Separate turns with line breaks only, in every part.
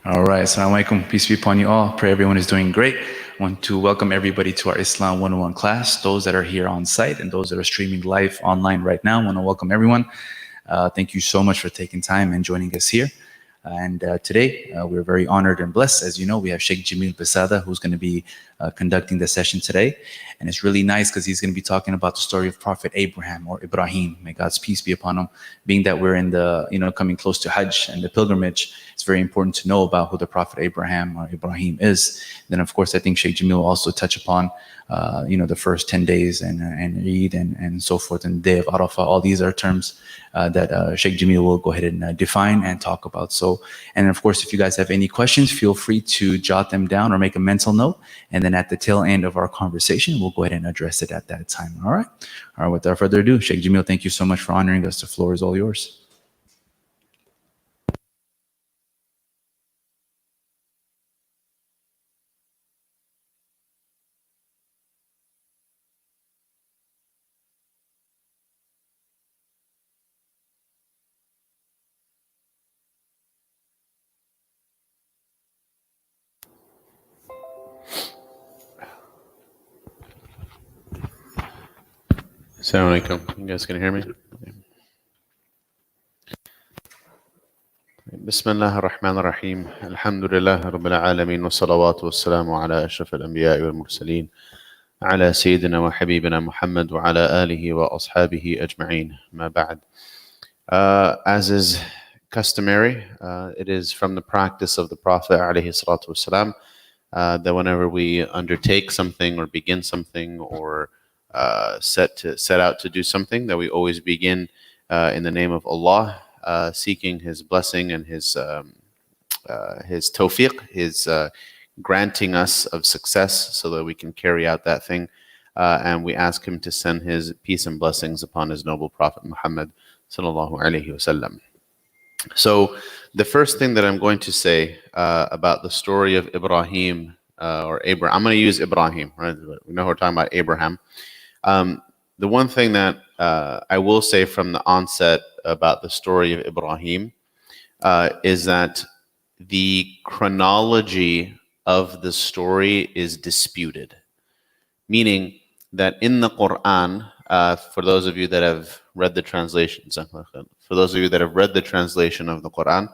All right, assalamu alaikum. Peace be upon you all. Pray everyone is doing great. I want to welcome everybody to our Islam 101 class. Those that are here on site and those that are streaming live online right now, I want to welcome everyone. Thank you so much for taking time and joining us here. And today, we're very honored and blessed. As you know, we have Sheikh Jameel Basada, who's going to be conducting the session today. And it's really nice because he's going to be talking about the story of Prophet Abraham or Ibrahim. May God's peace be upon him. Being that we're in the, coming close to Hajj and the pilgrimage, it's very important to know about who the Prophet Abraham or Ibrahim is. Then, of course, I think Sheikh Jameel will also touch upon, the first 10 days and Eid and so forth, and Day of Arafah. All these are terms that Sheikh Jameel will go ahead and define and talk about. So, and of course, if you guys have any questions, feel free to jot them down or make a mental note. And then at the tail end of our conversation, we'll go ahead and address it at that time. All right. All right. Without further ado, Sheikh Jameel, thank you so much for honoring us. The floor is all yours.
Assalamu alaikum. You guys can hear me? بسم الله الرحمن الرحيم الحمد لله رب العالمين والصلوات والسلام على أشرف الأنبياء والمرسلين على سيدنا وحبيبنا محمد وعلى آله وأصحابه أجمعين ما بعد. As is customary, it is from the practice of the Prophet عليه الصلاة والسلام that whenever we undertake something or begin something or set out to do something, that we always begin in the name of Allah, seeking His blessing and His tawfiq, His granting us of success so that we can carry out that thing. And we ask Him to send His peace and blessings upon His noble Prophet Muhammad sallallahu alaihi wasallam. So the first thing that I'm going to say about the story of Ibrahim or Abraham, I'm going to use Ibrahim, right? We know we're talking about Abraham. The one thing that I will say from the onset about the story of Ibrahim is that the chronology of the story is disputed. Meaning that in the Quran, for those of you that have read the translations, for those of you that have read the translation of the Quran,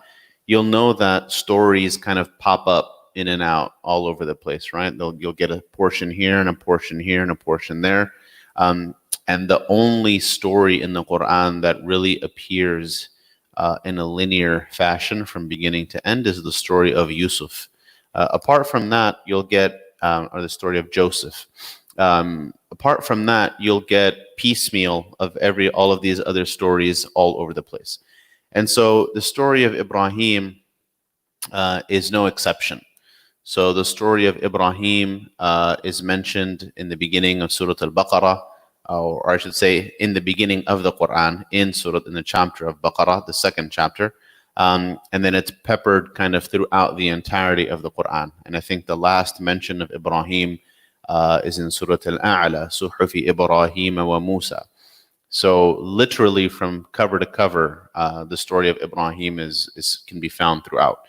you'll know that stories kind of pop up in and out all over the place, right? You'll get a portion here and a portion here and a portion there. And the only story in the Quran that really appears in a linear fashion from beginning to end is the story of Yusuf. Apart from that, you'll get, or the story of Joseph. Apart from that, you'll get piecemeal of all of these other stories all over the place. And so the story of Ibrahim is no exception. So the story of Ibrahim is mentioned in the beginning of Surah Al-Baqarah, or I should say in the beginning of the Quran, in the chapter of Baqarah, the second chapter. And then it's peppered kind of throughout the entirety of the Quran. And I think the last mention of Ibrahim is in Surah Al-A'la, Suhufi Ibrahim wa Musa. So literally from cover to cover, the story of Ibrahim can be found throughout.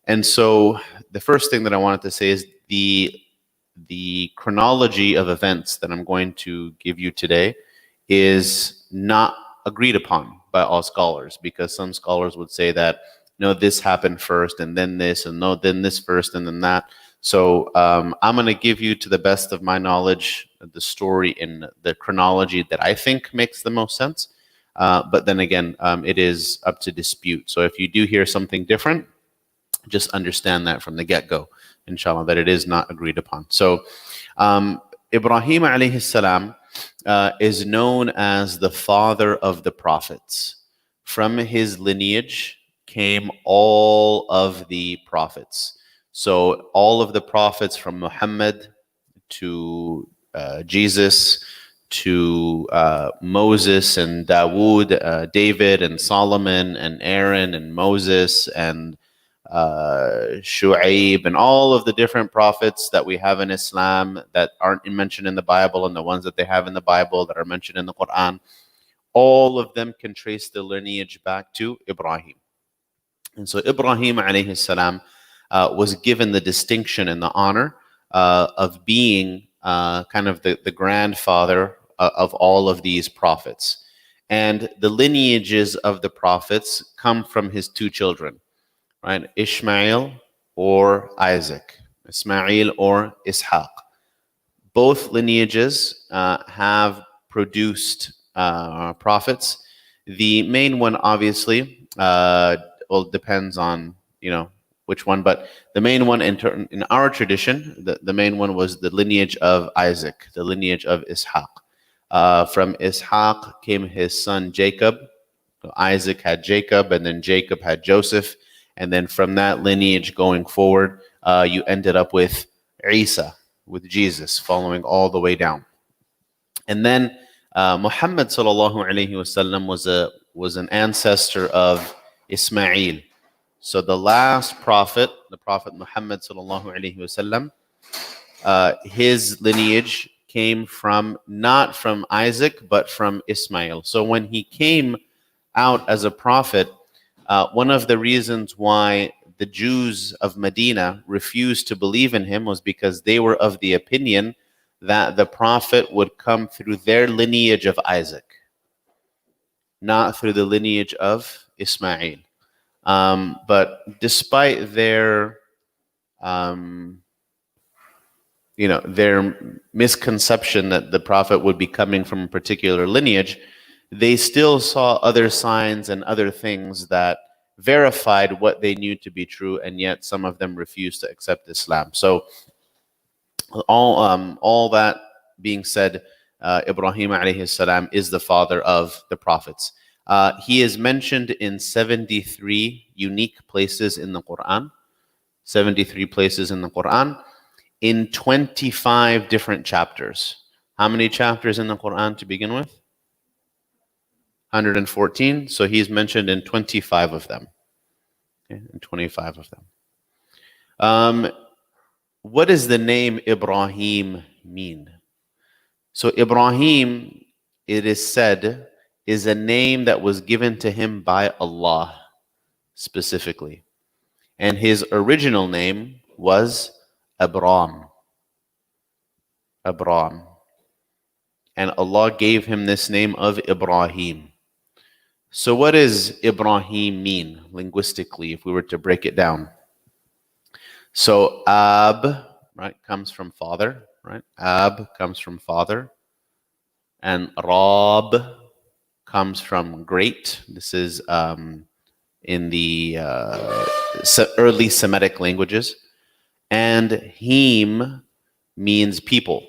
And so the first thing that I wanted to say is the chronology of events that I'm going to give you today is not agreed upon by all scholars, because some scholars would say that, no, this happened first and then this, and no, then this first and then that. So I'm going to give you, to the best of my knowledge, the story in the chronology that I think makes the most sense. But then again, it is up to dispute. So if you do hear something different, just understand that from the get-go, inshallah, that it is not agreed upon. So Ibrahim alayhi salam is known as the father of the prophets. From his lineage came all of the prophets. So all of the prophets from Muhammad to Jesus to Moses and Dawood, David and Solomon and Aaron and Moses and Shu'aib and all of the different prophets that we have in Islam that aren't mentioned in the Bible, and the ones that they have in the Bible that are mentioned in the Quran, all of them can trace the lineage back to Ibrahim. And so Ibrahim alayhi salam was given the distinction and the honor of being kind of the grandfather of all of these prophets. And the lineages of the prophets come from his two children, right? Ishmael or Isaac, Ismail or Ishaq. Both lineages have produced prophets. The main one, obviously, well, depends on which one, but the main one in our tradition, the main one was the lineage of Isaac, the lineage of Ishaq. From Ishaq came his son Jacob. So Isaac had Jacob, and then Jacob had Joseph, and then from that lineage going forward, you ended up with Isa, with Jesus, following all the way down. And then Muhammad sallallahu alaihi wasallam was an ancestor of Ismail. So the last prophet, the Prophet Muhammad sallallahu alaihi wasallam, his lineage came not from Isaac, but from Ismail. So when he came out as a prophet, one of the reasons why the Jews of Medina refused to believe in him was because they were of the opinion that the prophet would come through their lineage of Isaac, not through the lineage of Ismail. But despite their their misconception that the prophet would be coming from a particular lineage, they still saw other signs and other things that verified what they knew to be true, and yet some of them refused to accept Islam. So all that being said, Ibrahim alayhi salam is the father of the prophets. He is mentioned in 73 unique places in the Quran, 73 places in the Quran, in 25 different chapters. How many chapters in the Quran to begin with? 114. So he's mentioned in 25 of them. Okay, in 25 of them. What does the name Ibrahim mean? So Ibrahim, it is said, is a name that was given to him by Allah specifically. And his original name was Abram. Abram. And Allah gave him this name of Ibrahim. So what does Ibrahim mean linguistically if we were to break it down? So Ab, right, comes from father, right? Ab comes from father. And Rab comes from great. This is in the early Semitic languages. And Him means people.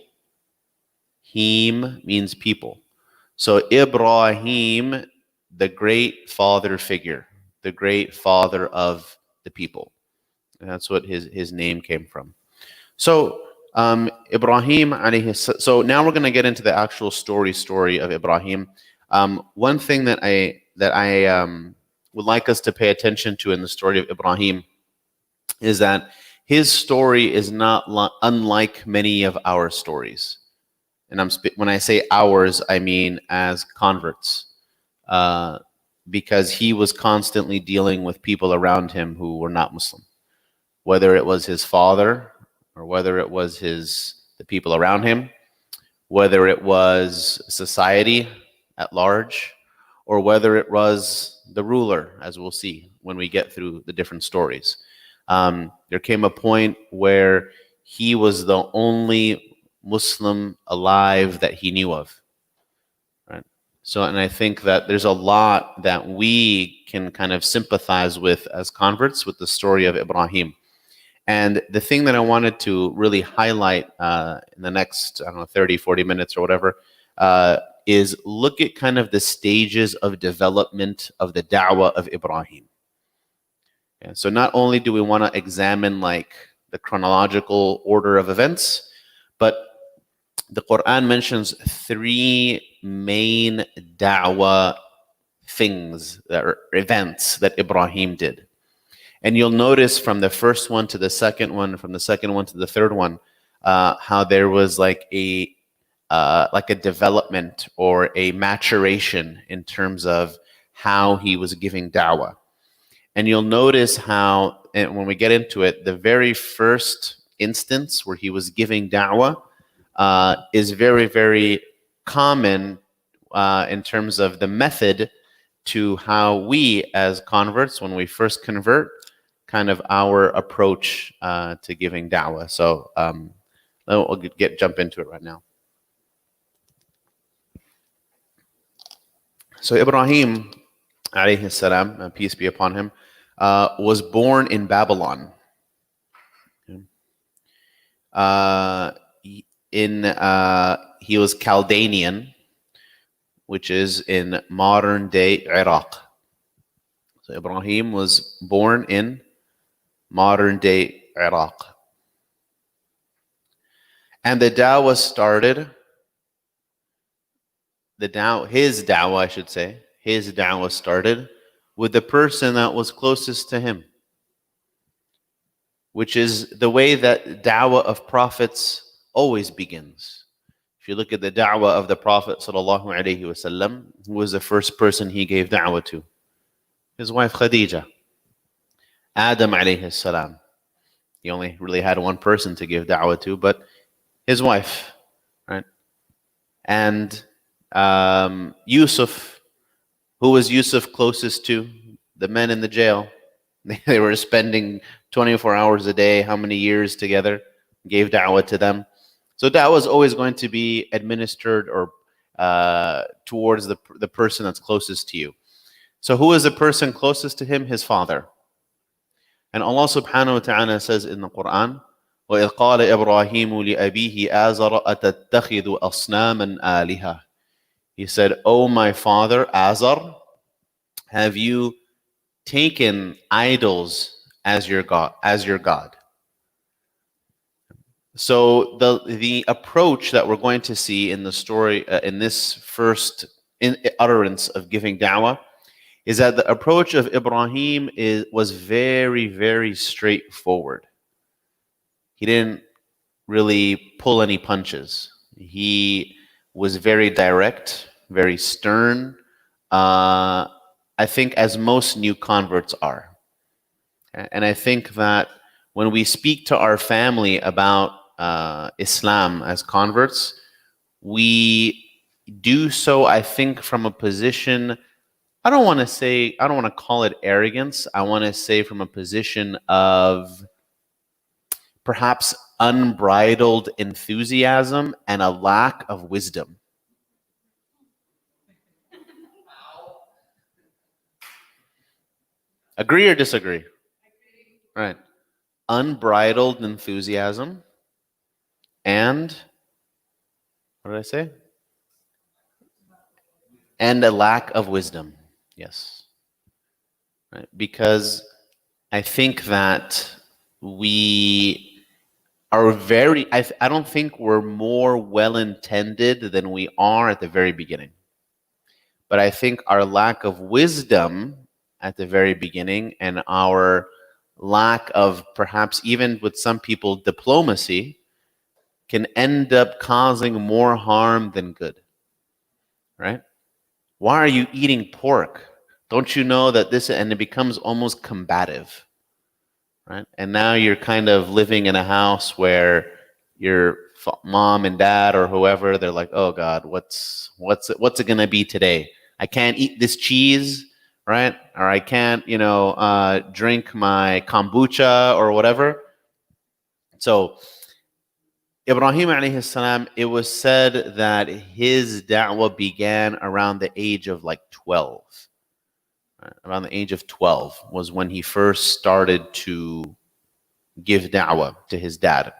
Him means people. So Ibrahim, the great father figure, the great father of the people. And that's what his name came from. So Ibrahim alayhi. So now we're going to get into the actual story of Ibrahim. One thing that I would like us to pay attention to in the story of Ibrahim is that his story is not unlike many of our stories. And when I say ours, I mean as converts. Because he was constantly dealing with people around him who were not Muslim. Whether it was his father, or whether it was the people around him, whether it was society at large, or whether it was the ruler, as we'll see when we get through the different stories. There came a point where he was the only Muslim alive that he knew of. Right? So, and I think that there's a lot that we can kind of sympathize with as converts with the story of Ibrahim. And the thing that I wanted to really highlight in the next, 30, 40 minutes or whatever, is look at kind of the stages of development of the da'wah of Ibrahim. Yeah, so not only do we want to examine like the chronological order of events, but the Quran mentions 3 main da'wah things, or events that Ibrahim did. And you'll notice from the first one to the second one, from the second one to the third one, how there was like a development or a maturation in terms of how he was giving da'wah. And you'll notice how and when we get into it, the very first instance where he was giving da'wah is very, very common in terms of the method to how we as converts, when we first convert, kind of our approach to giving da'wah. So we'll jump into it right now. So Ibrahim, alayhi salam, peace be upon him, was born in Babylon. He was Chaldean, which is in modern day Iraq. So Ibrahim was born in modern day Iraq. And the da'wah started, his da'wah started with the person that was closest to him, which is the way that da'wah of prophets always begins. If you look at the da'wah of the Prophet sallallahu alaihi wasallam, who was the first person he gave da'wah to? His wife Khadija. Adam alayhi salam. He only really had one person to give da'wah to, but his wife, right? And Yusuf, who was Yusuf closest to? The men in the jail. They were spending 24 hours a day, how many years together? Gave da'wah to them. So da'wah is always going to be administered or towards the person that's closest to you. So who is the person closest to him? His father. And Allah subhanahu wa ta'ala says in the Quran, وَإِذْ قَالَ إِبْرَاهِيمُ لِأَبِيهِ آزَرَ أَتَتَّخِذُ أَصْنَامًا آلِهَةً. He said, "O my father, Azar, have you taken idols as your God?" So the approach that we're going to see in the story, in this first utterance of giving da'wah, is that the approach of Ibrahim was very, very straightforward. He didn't really pull any punches. He was very direct, very stern, I think as most new converts are. And I think that when we speak to our family about Islam as converts, we do so, I think, from a position, I don't want to call it arrogance. I want to say from a position of perhaps unbridled enthusiasm and a lack of wisdom. Agree or disagree? Right. Unbridled enthusiasm and, what did I say? And a lack of wisdom. Yes. Right. Because I think that we are I don't think we're more well-intended than we are at the very beginning. But I think our lack of wisdom at the very beginning and our lack of, perhaps even with some people, diplomacy can end up causing more harm than good, right? Why are you eating pork? Don't you know that this, and it becomes almost combative, right? And now you're kind of living in a house where your mom and dad or whoever, they're like, oh God, what's it gonna be today? I can't eat this cheese, right? Or I can't, drink my kombucha or whatever. So Ibrahim alayhi salam, it was said that his da'wah began around the age of like 12. Right? Around the age of 12 was when he first started to give da'wah to his dad.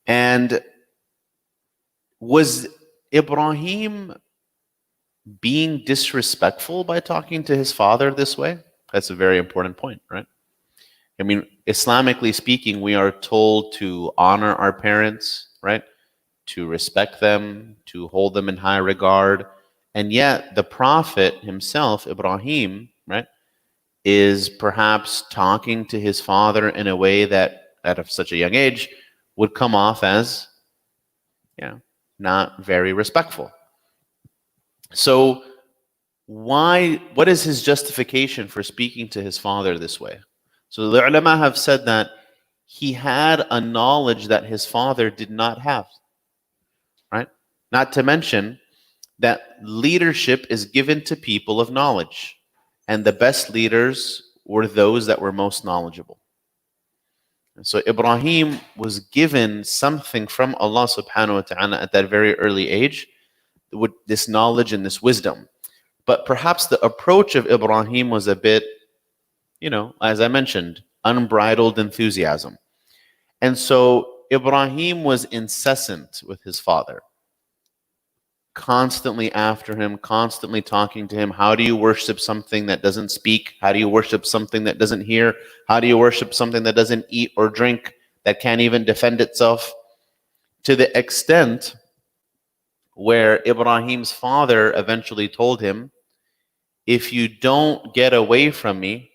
And was Ibrahim being disrespectful by talking to his father this way? That's a very important point, right? I mean, Islamically speaking, we are told to honor our parents, right? To respect them, to hold them in high regard. And yet the Prophet himself, Ibrahim, right, is perhaps talking to his father in a way that at such a young age would come off as, not very respectful. So what is his justification for speaking to his father this way? So the ulama have said that he had a knowledge that his father did not have, right? Not to mention that leadership is given to people of knowledge, and the best leaders were those that were most knowledgeable. And so Ibrahim was given something from Allah subhanahu wa ta'ala at that very early age, with this knowledge and this wisdom. But perhaps the approach of Ibrahim was a bit, as I mentioned, unbridled enthusiasm. And so Ibrahim was incessant with his father, constantly after him, constantly talking to him. How do you worship something that doesn't speak? How do you worship something that doesn't hear? How do you worship something that doesn't eat or drink, that can't even defend itself? To the extent where Ibrahim's father eventually told him, if you don't get away from me,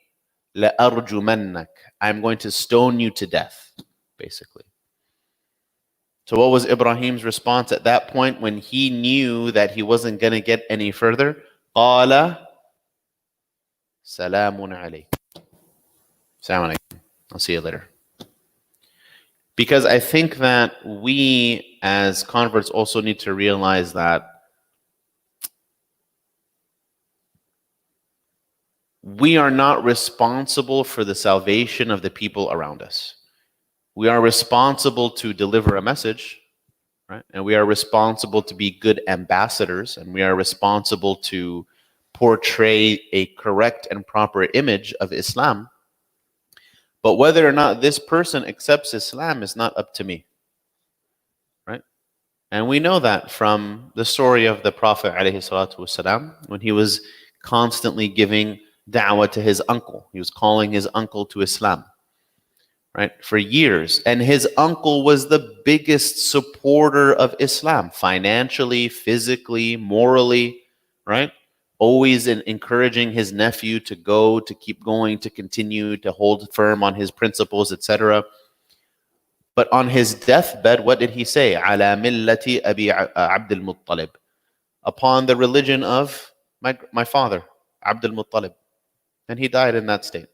لَأَرْجُمَنَّكَ, I'm going to stone you to death, basically. So what was Ibrahim's response at that point when he knew that he wasn't going to get any further? قَالَ سَلَامٌ عَلَيْكُمْ. Assalamu alaikum. I'll see you later. Because I think that we as converts also need to realize that we are not responsible for the salvation of the people around us. We are responsible to deliver a message, right? And we are responsible to be good ambassadors, and we are responsible to portray a correct and proper image of Islam. But whether or not this person accepts Islam is not up to me, right? And we know that from the story of the Prophet ﷺ, when he was constantly giving da'wah to his uncle. He was calling his uncle to Islam, right, for years. And his uncle was the biggest supporter of Islam, financially, physically, morally, right? Always encouraging his nephew to go, to keep going, to continue, to hold firm on his principles, etc. But on his deathbed, what did he say? عَلَى مِلَّةِ أَبِي عَبْدِ الْمُطَّلِبِ, upon the religion of my father, Abd al-Muttalib. And he died in that state.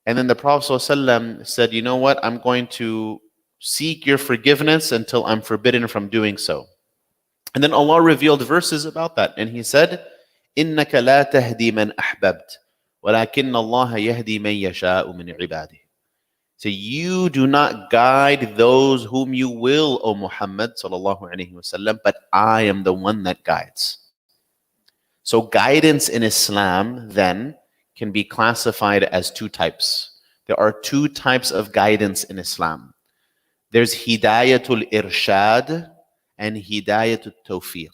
And then the Prophet ﷺ said, you know what? I'm going to seek your forgiveness until I'm forbidden from doing so. And then Allah revealed verses about that. And he said, إِنَّكَ لَا تَهْدِي مَنْ أَحْبَبْتَ وَلَكِنَّ اللَّهَ يَهْدِي مَنْ يَشَاءُ مِنْ عِبَادِهِ. So you do not guide those whom you will, O Muhammad sallallahu alaihi wasallam, but I am the one that guides. So guidance in Islam then can be classified as two types. There are two types of guidance in Islam. There's hidayatul irshad and hidayatul tawfiq.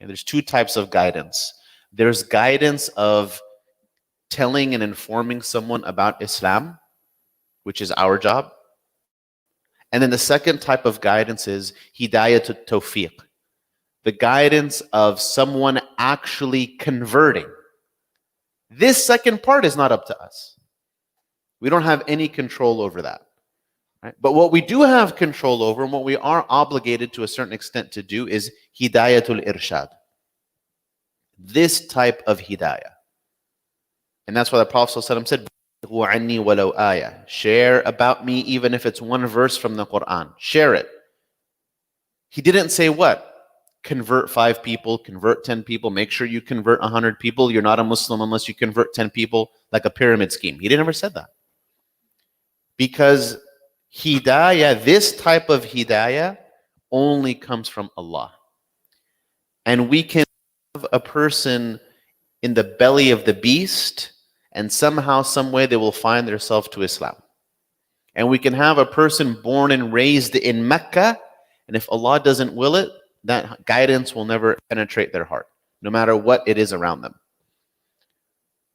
And there's two types of guidance. There's guidance of telling and informing someone about Islam, which is our job. And then the second type of guidance is hidayatul tawfiq, the guidance of someone actually converting. This second part is not up to us. We don't have any control over that. Right? But what we do have control over, and what we are obligated to a certain extent to do, is hidayatul irshad. This type of hidayah. And that's why the Prophet ﷺ said, "Anni walau ayah." Share about me, even if it's one verse from the Quran. Share it. He didn't say what? Convert 5 people, convert 10 people, make sure you convert 100 people. You're not a Muslim unless you convert 10 people, like a pyramid scheme. He never said that. Because hidayah, this type of hidayah, only comes from Allah. And we can have a person in the belly of the beast, and somehow, some way, they will find themselves to Islam. And we can have a person born and raised in Mecca, and if Allah doesn't will it, that guidance will never penetrate their heart, no matter what it is around them.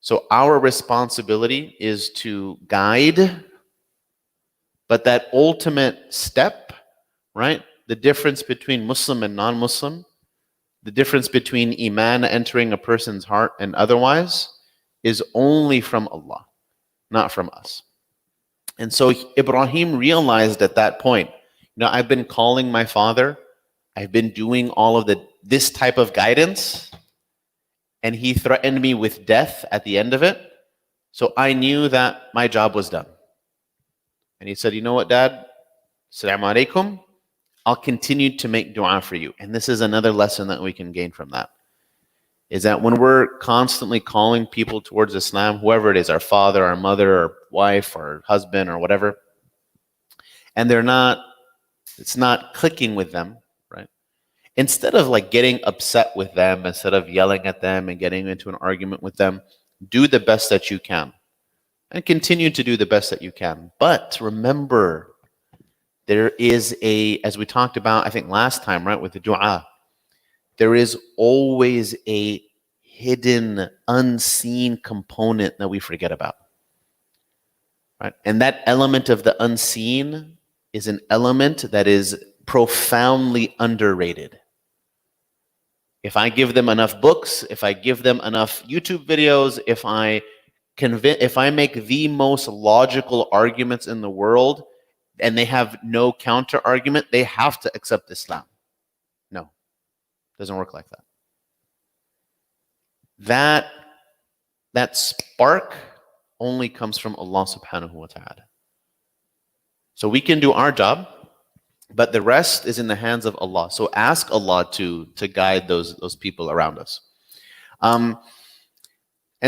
So our responsibility is to guide, but that ultimate step, right? The difference between Muslim and non-Muslim, the difference between Iman entering a person's heart and otherwise, is only from Allah, not from us. And so Ibrahim realized at that point, I've been calling my father, I've been doing all of this type of guidance, and he threatened me with death at the end of it. So I knew that my job was done. And he said, you know what, Dad? Assalamu alaikum. I'll continue to make dua for you. And this is another lesson that we can gain from that. Is that when we're constantly calling people towards Islam, whoever it is, our father, our mother, our wife, our husband, or whatever, and it's not clicking with them, right? Instead of like getting upset with them, instead of yelling at them and getting into an argument with them, do the best that you can. And continue to do the best that you can. But remember, there is as we talked about, I think last time, right, with the dua, there is always a hidden, unseen component that we forget about. Right? And that element of the unseen is an element that is profoundly underrated. If I give them enough books, if I give them enough YouTube videos, if I make the most logical arguments in the world and they have no counter argument, they have to accept Islam. No, it doesn't work like that. That spark only comes from Allah subhanahu wa ta'ala. So we can do our job, but the rest is in the hands of Allah. So ask Allah to guide those people around us. And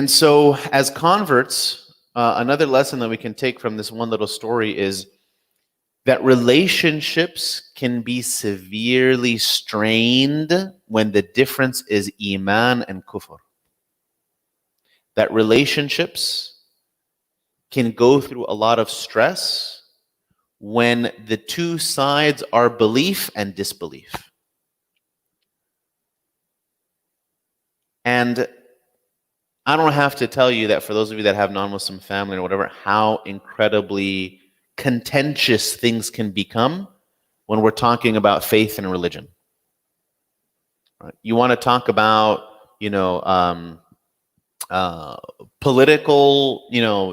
so as converts, another lesson that we can take from this one little story is that relationships can be severely strained when the difference is iman and kufr. That relationships can go through a lot of stress when the two sides are belief and disbelief. And I don't have to tell you that for those of you that have non-Muslim family or whatever, how incredibly contentious things can become when we're talking about faith and religion. Right? You want to talk about, political,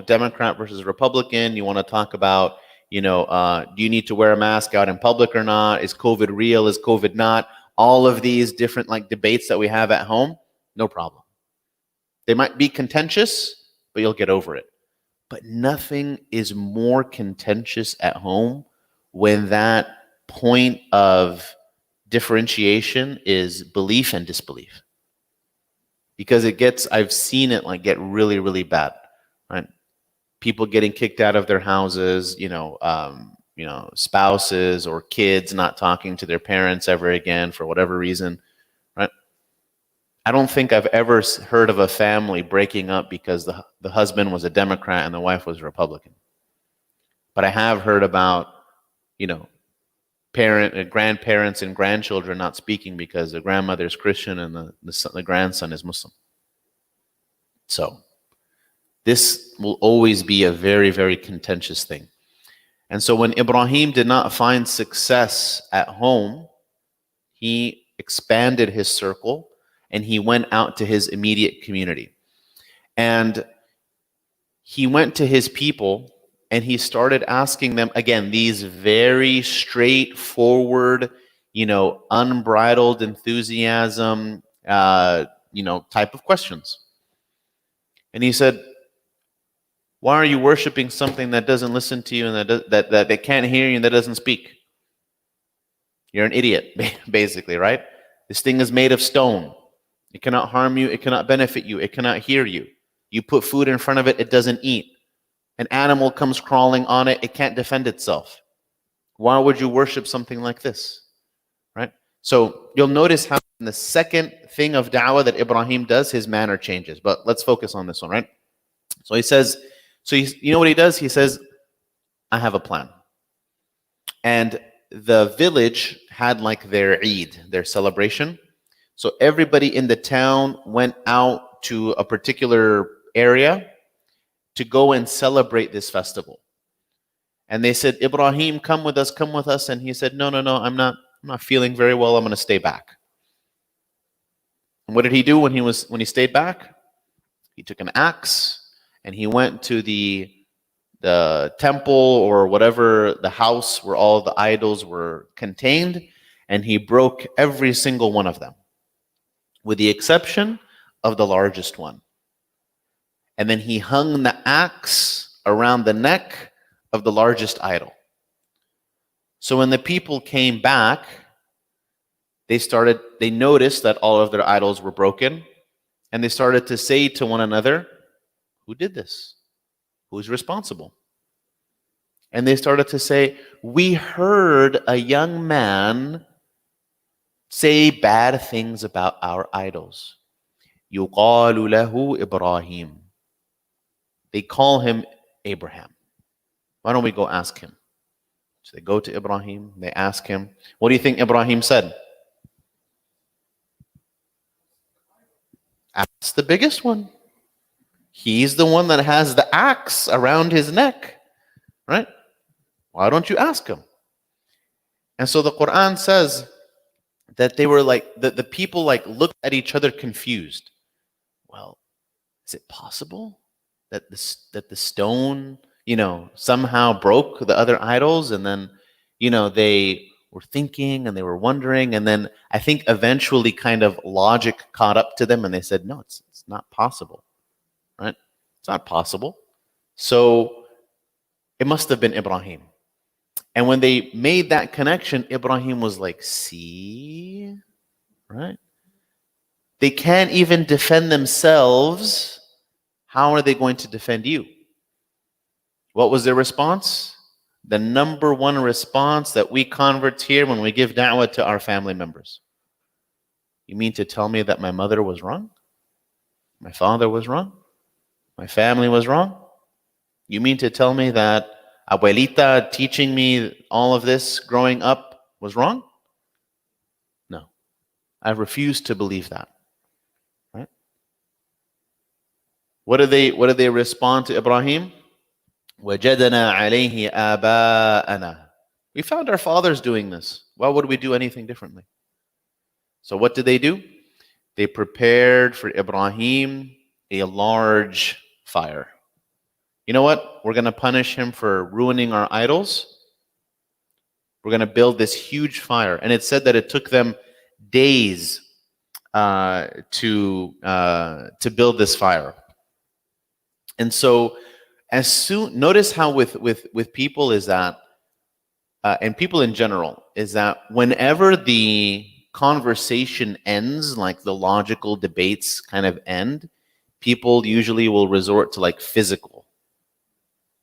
Democrat versus Republican. You want to talk about, do you need to wear a mask out in public or not? Is COVID real? Is COVID not? All of these different debates that we have at home, no problem. They might be contentious, but you'll get over it. But nothing is more contentious at home when that point of differentiation is belief and disbelief. Because I've seen it get really, really bad, right? People getting kicked out of their houses, spouses or kids not talking to their parents ever again for whatever reason, right? I don't think I've ever heard of a family breaking up because the husband was a Democrat and the wife was a Republican. But I have heard about, grandparents and grandchildren not speaking because the grandmother is Christian and the grandson is Muslim. So this will always be a very, very contentious thing. And so when Ibrahim did not find success at home, he expanded his circle and he went out to his immediate community. And he went to his people and he started asking them, again, these very straightforward, unbridled enthusiasm, type of questions. And he said, why are you worshiping something that doesn't listen to you and that can't hear you and that doesn't speak? You're an idiot, basically, right? This thing is made of stone. It cannot harm you. It cannot benefit you. It cannot hear you. You put food in front of it, it doesn't eat. An animal comes crawling on it, it can't defend itself. Why would you worship something like this? Right? So you'll notice how in the second thing of da'wah that Ibrahim does, his manner changes. But let's focus on this one, right? So he says, you know what he does? He says, I have a plan. And the village had their Eid, their celebration. So everybody in the town went out to a particular area to go and celebrate this festival. And they said, Ibrahim, come with us. And he said, no, I'm not feeling very well. I'm going to stay back. And what did he do when he stayed back? He took an axe and he went to the temple or whatever, the house where all the idols were contained, and he broke every single one of them, with the exception of the largest one. and then he hung the axe around the neck of the largest idol. So when the people came back, they noticed that all of their idols were broken, and they started to say to one another, who did this? Who's responsible? And they started to say, we heard a young man say bad things about our idols. يُقَالُ لَهُ إِبْرَاهِيم. They call him Abraham. Why don't we go ask him? So they go to Ibrahim, they ask him, what do you think Ibrahim said? Ask the biggest one. He's the one that has the axe around his neck, right? Why don't you ask him? And so the Quran says that they were like, the people like looked at each other confused. Well, is it possible that the stone, somehow broke the other idols? And then, they were thinking and they were wondering. And then I think eventually kind of logic caught up to them and they said, no, it's not possible, right? It's not possible. So it must have been Ibrahim. And when they made that connection, Ibrahim was like, see, right? They can't even defend themselves. How are they going to defend you? What was their response? The number one response that we converts here when we give da'wah to our family members. You mean to tell me that my mother was wrong? My father was wrong? My family was wrong? You mean to tell me that abuelita teaching me all of this growing up was wrong? No. I refuse to believe that. Right? What do they respond to Ibrahim? وَجَدَنَا عَلَيْهِ آبَاءَنَا. We found our fathers doing this. Why would we do anything differently? So what did they do? They prepared for Ibrahim a large fire. You know what? We're going to punish him for ruining our idols. We're going to build this huge fire. And it said that it took them days to build this fire. And so notice how with people is that, and people in general, is that whenever the conversation ends, like the logical debates kind of end, people usually will resort to like physical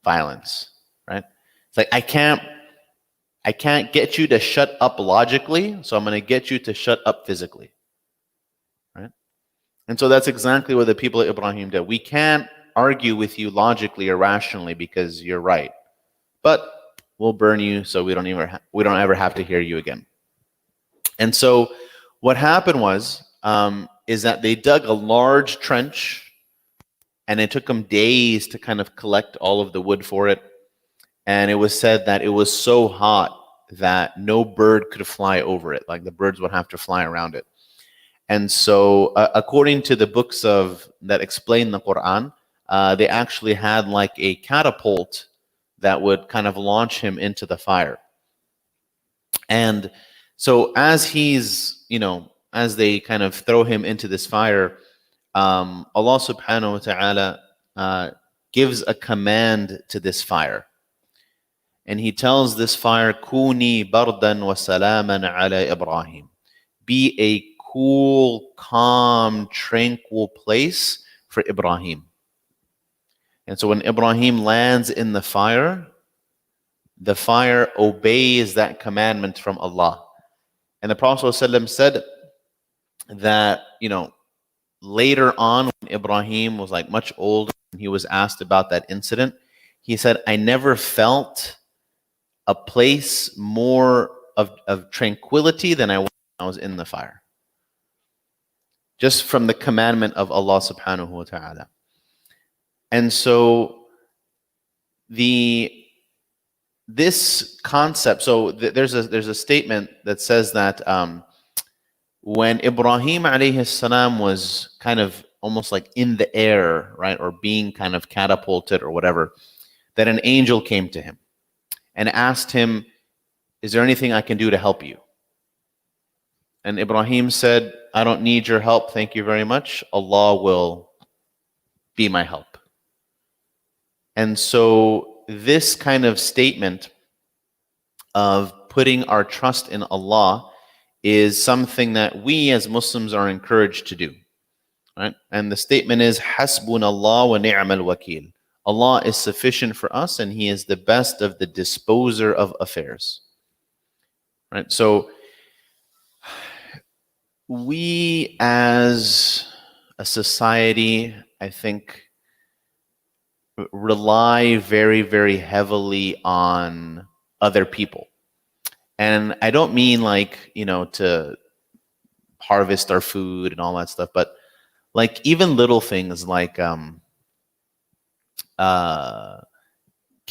violence, right? It's like, I can't get you to shut up logically, so I'm going to get you to shut up physically, right? And so that's exactly what the people of Ibrahim did. We can't argue with you logically or rationally because you're right, but we'll burn you so we don't ever have to hear you again. And so what happened was is that they dug a large trench, and it took them days to kind of collect all of the wood for it. And it was said that it was so hot that no bird could fly over it. Like the birds would have to fly around it. And so according to the books that explain the Quran, they actually had like a catapult that would kind of launch him into the fire. And so as they kind of throw him into this fire, Allah subhanahu wa ta'ala gives a command to this fire. And he tells this fire, Kuni bardan wa salaman ala Ibrahim. Be a cool, calm, tranquil place for Ibrahim. And so when Ibrahim lands in the fire obeys that commandment from Allah. And the Prophet ﷺ said that, later on when Ibrahim was like much older and he was asked about that incident, he said, I never felt a place more of tranquility than I was in the fire. Just from the commandment of Allah subhanahu wa ta'ala. And so this concept, so there's a statement that says that when Ibrahim alayhi salam was kind of almost like in the air, right, or being kind of catapulted or whatever, that an angel came to him and asked him, is there anything I can do to help you? And Ibrahim said, I don't need your help, thank you very much. Allah will be my help. And so this kind of statement of putting our trust in Allah is something that we as Muslims are encouraged to do. Right? And the statement is Hasbunallah wa ni'mal wakil. Allah is sufficient for us and He is the best of the disposer of affairs. Right? So we as a society, I think, rely very, very heavily on other people. And I don't mean like, to harvest our food and all that stuff, but like even little things like, can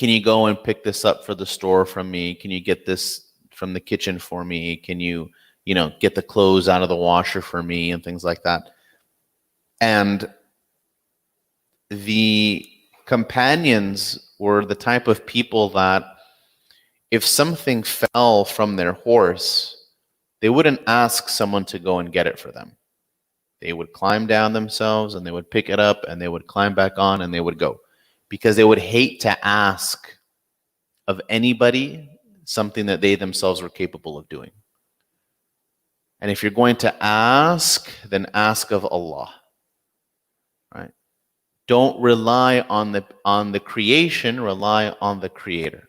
you go and pick this up for the store from me? Can you get this from the kitchen for me? Can you, get the clothes out of the washer for me and things like that? And the companions were the type of people that if something fell from their horse, they wouldn't ask someone to go and get it for them. They would climb down themselves and they would pick it up and they would climb back on and they would go, because they would hate to ask of anybody something that they themselves were capable of doing. And if you're going to ask, then ask of Allah. Right? Don't rely on the creation, rely on the Creator.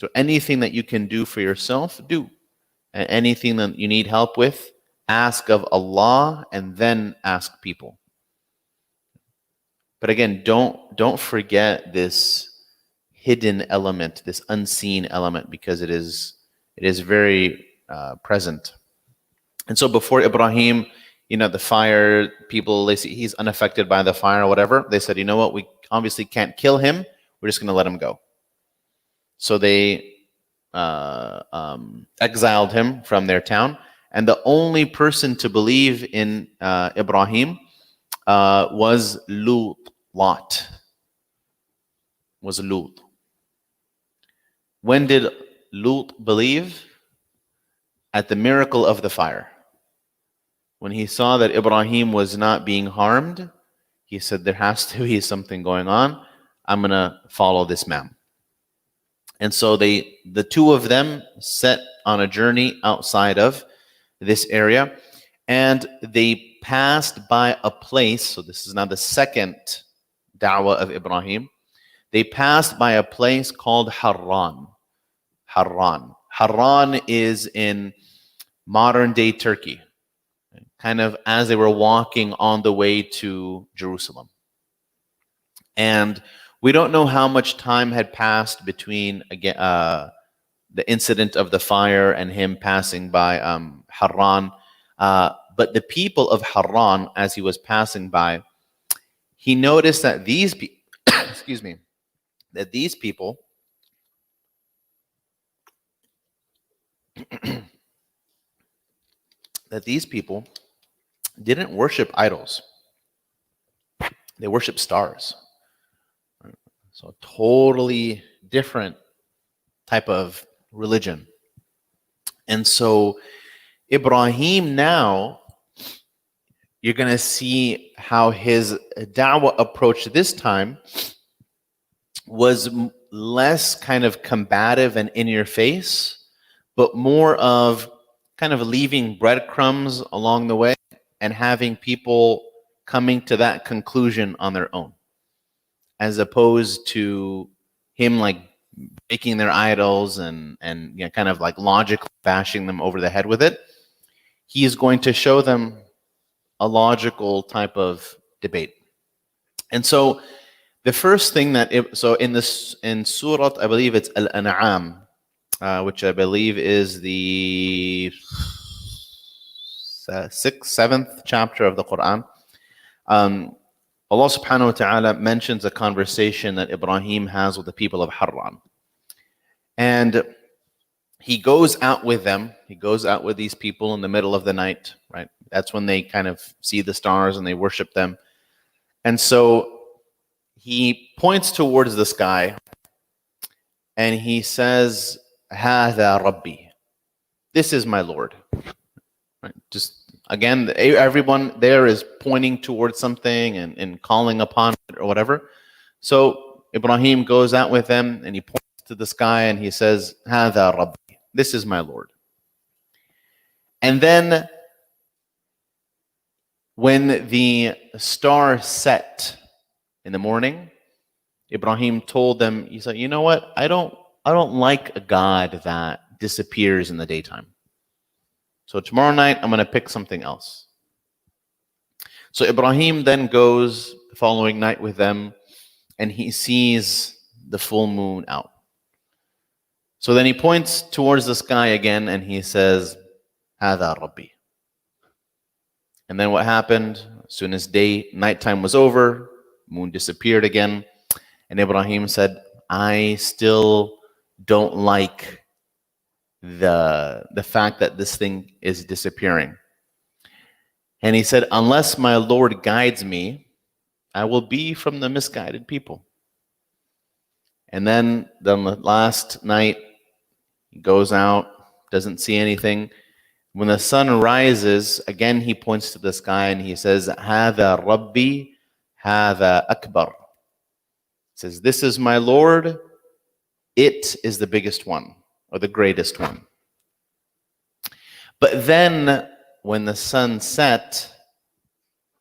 So anything that you can do for yourself, do. And anything that you need help with, ask of Allah and then ask people. But again, don't forget this hidden element, this unseen element, because it is very present. And so before Ibrahim, the fire, people, they see he's unaffected by the fire or whatever. They said, you know what, we obviously can't kill him. We're just going to let him go. So they exiled him from their town. And the only person to believe in Ibrahim was Lot. When did Lut believe? At the miracle of the fire. When he saw that Ibrahim was not being harmed, he said, there has to be something going on. I'm going to follow this man. And so the two of them set on a journey outside of this area, and they passed by a place. So this is now the second da'wah of Ibrahim. They passed by a place called Harran. Harran is in modern day Turkey, kind of as they were walking on the way to Jerusalem. And we don't know how much time had passed between the incident of the fire and him passing by Harran. But the people of Harran, as he was passing by, he noticed that these people, excuse me, that these people didn't worship idols. They worship stars. So a totally different type of religion. And so Ibrahim now, you're going to see how his da'wah approach this time was less kind of combative and in your face, but more of kind of leaving breadcrumbs along the way and having people coming to that conclusion on their own, as opposed to him like making their idols and kind of like logically bashing them over the head with it. He is going to show them a logical type of debate. And so the first thing in Surah, I believe it's Al-An'am, which I believe is the 6th, 7th chapter of the Quran. Allah subhanahu wa ta'ala mentions a conversation that Ibrahim has with the people of Harran. And he goes out with them. He goes out with these people in the middle of the night, right? That's when they kind of see the stars and they worship them. And so he points towards the sky and he says, "Hādhā Rabbi." This is my Lord. Right? Just again, everyone there is pointing towards something and calling upon it or whatever. So Ibrahim goes out with them and he points to the sky and he says, هذا ربي. This is my Lord. And then when the star set in the morning, Ibrahim told them, he said, you know what? I don't like a God that disappears in the daytime. So tomorrow night, I'm going to pick something else. So Ibrahim then goes the following night with them, and he sees the full moon out. So then he points towards the sky again, and he says, هذا ربي. And then what happened? As soon as nighttime was over, moon disappeared again. And Ibrahim said, I still don't like the fact that this thing is disappearing. And he said, unless my Lord guides me, I will be from the misguided people. And then the last night, he goes out, doesn't see anything. When the sun rises, again he points to the sky and he says, هذا ربي هذا أكبر. He says, this is my Lord, it is the biggest one, or the greatest one. But then, when the sun set,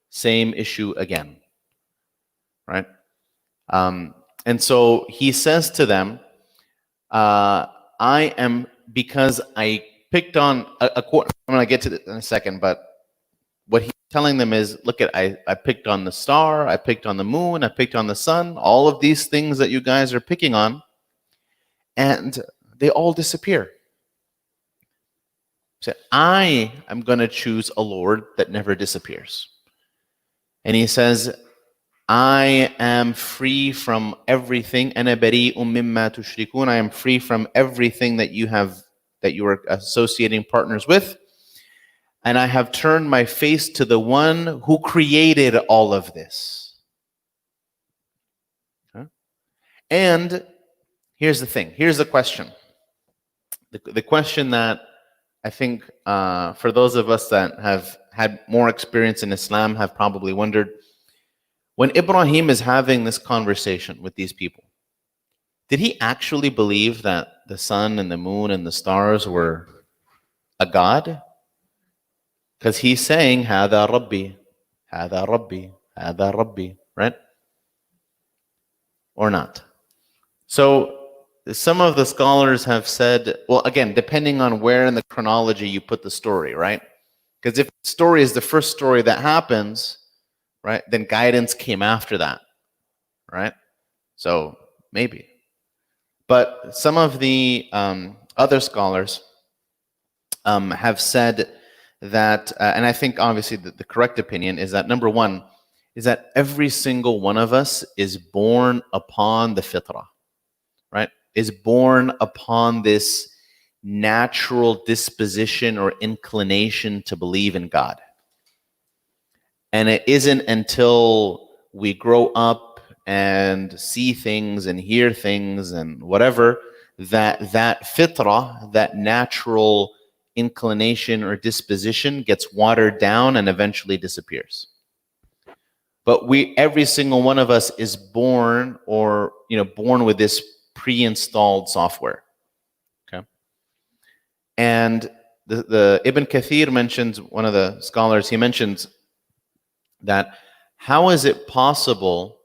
same issue again, right? And so he says to them, I am, because I picked on, I'm going to get to it in a second, but what he's telling them is, look, I picked on the star, I picked on the moon, I picked on the sun, all of these things that you guys are picking on, and they all disappear. So I am going to choose a Lord that never disappears. And he says, I am free from everything. أنا بريء مما تشركون. I am free from everything that you are associating partners with. And I have turned my face to the one who created all of this. Okay? And here's the thing. Here's the question. The question that I think for those of us that have had more experience in Islam have probably wondered, when Ibrahim is having this conversation with these people, did he actually believe that the sun and the moon and the stars were a god? Because he's saying, هذا ربي, هذا ربي, هذا ربي, right? Or not? So some of the scholars have said, well, again, depending on where in the chronology you put the story, right? Because if the story is the first story that happens, right, then guidance came after that, right? So maybe. But some of the other scholars have said that, and I think obviously the correct opinion is that, number one, is that every single one of us is born upon the fitrah, right? Is born upon this natural disposition or inclination to believe in God. And it isn't until we grow up and see things and hear things and whatever that fitrah, that natural inclination or disposition, gets watered down and eventually disappears. But every single one of us is born, or born with this pre-installed software. Okay, and the Ibn Kathir mentions, one of the scholars, he mentions that how is it possible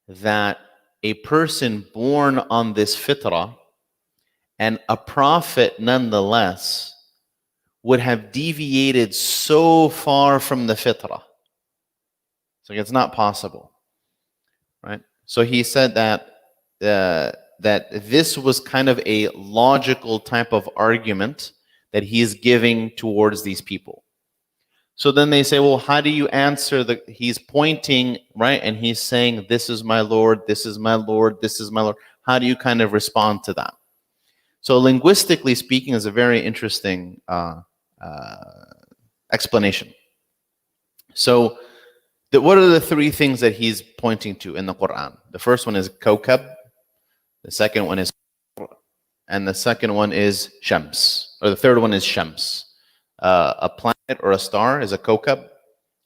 that a person born on this fitrah and a prophet nonetheless would have deviated so far from the fitrah? So it's not possible, right? So he said that this was kind of a logical type of argument that he's giving towards these people. So then they say, well, how do you answer he's pointing, right? And he's saying, this is my Lord, this is my Lord, this is my Lord. How do you kind of respond to that? So linguistically speaking, is a very interesting explanation. So what are the three things that he's pointing to in the Quran? The first one is Kawkab, the second one is, and the second one is Shams, or the third one is Shams. A planet or a star is a Kawkab,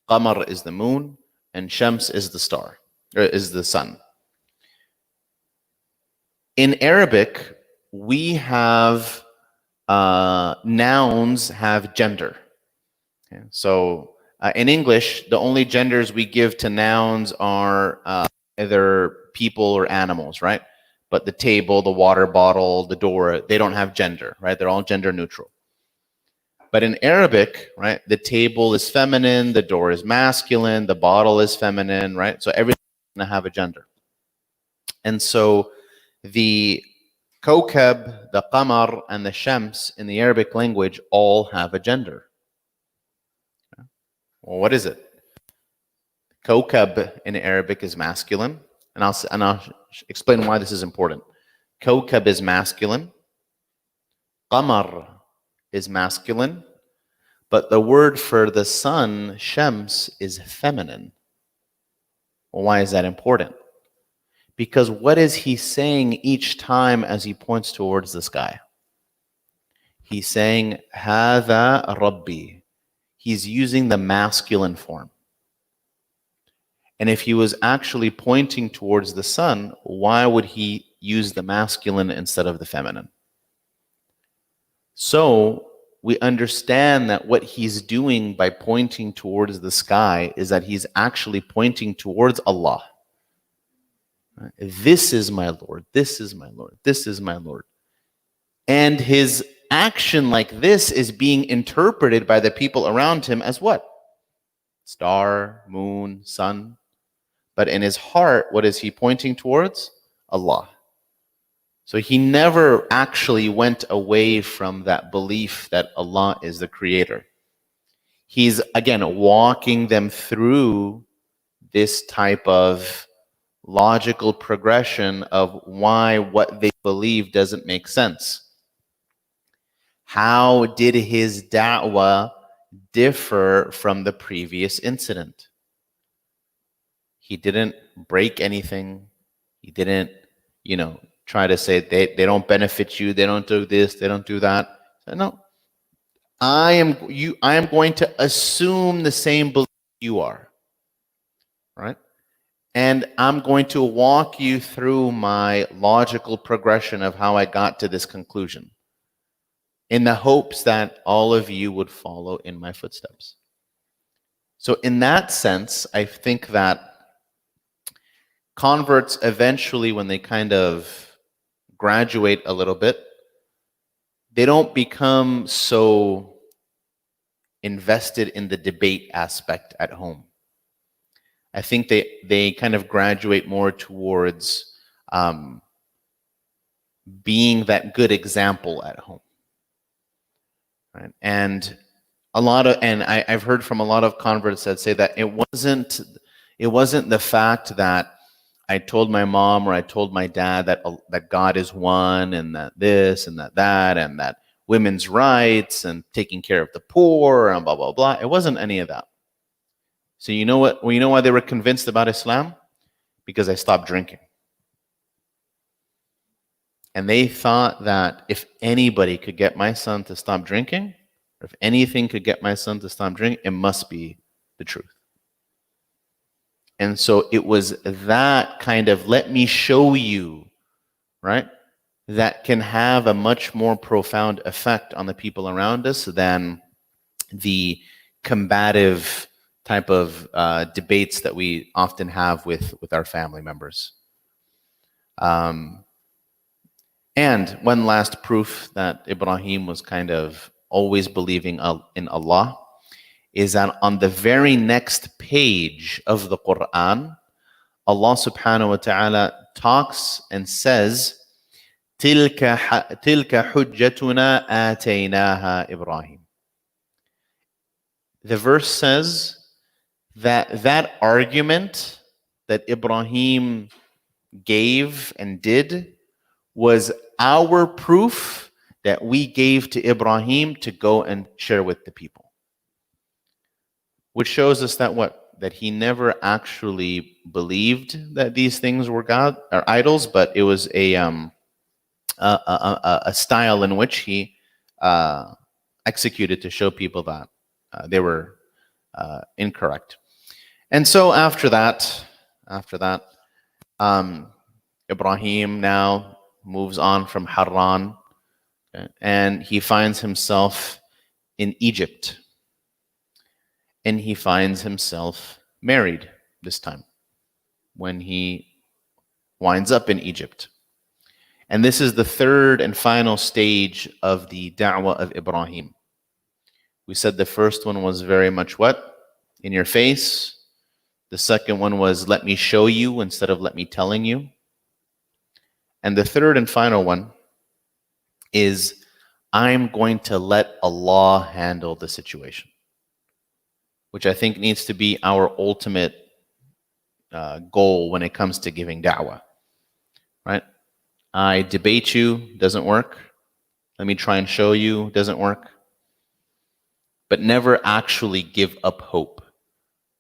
Qamar is the moon, and Shams is the star, or is the sun. In Arabic, we have nouns have gender. Okay? So in English, the only genders we give to nouns are either people or animals, right? But the table, the water bottle, the door, they don't have gender, right? They're all gender neutral. But in Arabic, right, the table is feminine, the door is masculine, the bottle is feminine, right? So everything's going to have a gender. And so the Kawkab, the Qamar, and the Shams in the Arabic language all have a gender. Well, what is it? Kawkab in Arabic is masculine, and I'll explain why this is important. Kawkab is masculine, Qamar is masculine, but the word for the sun, Shams, is feminine. Well, why is that important? Because what is he saying each time as he points towards the sky? He's saying, Hada Rabbi. He's using the masculine form. And if he was actually pointing towards the sun, why would he use the masculine instead of the feminine? So we understand that what he's doing by pointing towards the sky is that he's actually pointing towards Allah. This is my Lord, this is my Lord, this is my Lord. And his action like this is being interpreted by the people around him as what? Star, moon, sun. But in his heart, what is he pointing towards? Allah. So he never actually went away from that belief that Allah is the creator. He's, again, walking them through this type of logical progression of why what they believe doesn't make sense. How did his da'wah differ from the previous incident? He didn't break anything. He didn't, try to say they don't benefit you, they don't do this, they don't do that. No. I am going to assume the same belief you are. Right? And I'm going to walk you through my logical progression of how I got to this conclusion, in the hopes that all of you would follow in my footsteps. So in that sense, I think that converts eventually, when they kind of graduate a little bit, they don't become so invested in the debate aspect at home. I think they kind of graduate more towards being that good example at home. Right? And I've heard from a lot of converts that say that it wasn't the fact that I told my mom or I told my dad that God is one, and that this and that and that women's rights and taking care of the poor and blah blah blah. It wasn't any of that. So you know what? Well, you know why they were convinced about Islam? Because I stopped drinking. And they thought that if anybody could get my son to stop drinking, or if anything could get my son to stop drinking, it must be the truth. And so it was that kind of, let me show you, right, that can have a much more profound effect on the people around us than the combative type of debates that we often have with our family members. And one last proof that Ibrahim was kind of always believing in Allah is that on the very next page of the Quran, Allah subhanahu wa ta'ala talks and says, تِلْكَ حُجَّتُنَا آتَيْنَاهَا إِبْرَاهِيم. The verse says that argument that Ibrahim gave and did was our proof that we gave to Ibrahim to go and share with the people. Which shows us that what? That he never actually believed that these things were God or idols, but it was a style in which he executed to show people that they were incorrect. And so after that, Ibrahim now moves on from Harran, okay, and he finds himself in Egypt. And he finds himself married this time when he winds up in Egypt. And this is the third and final stage of the da'wah of Ibrahim. We said the first one was very much what? In your face. The second one was let me show you instead of let me telling you. And the third and final one is I'm going to let Allah handle the situation, which I think needs to be our ultimate goal when it comes to giving da'wah, right? I debate you, doesn't work. Let me try and show you, doesn't work. But never actually give up hope,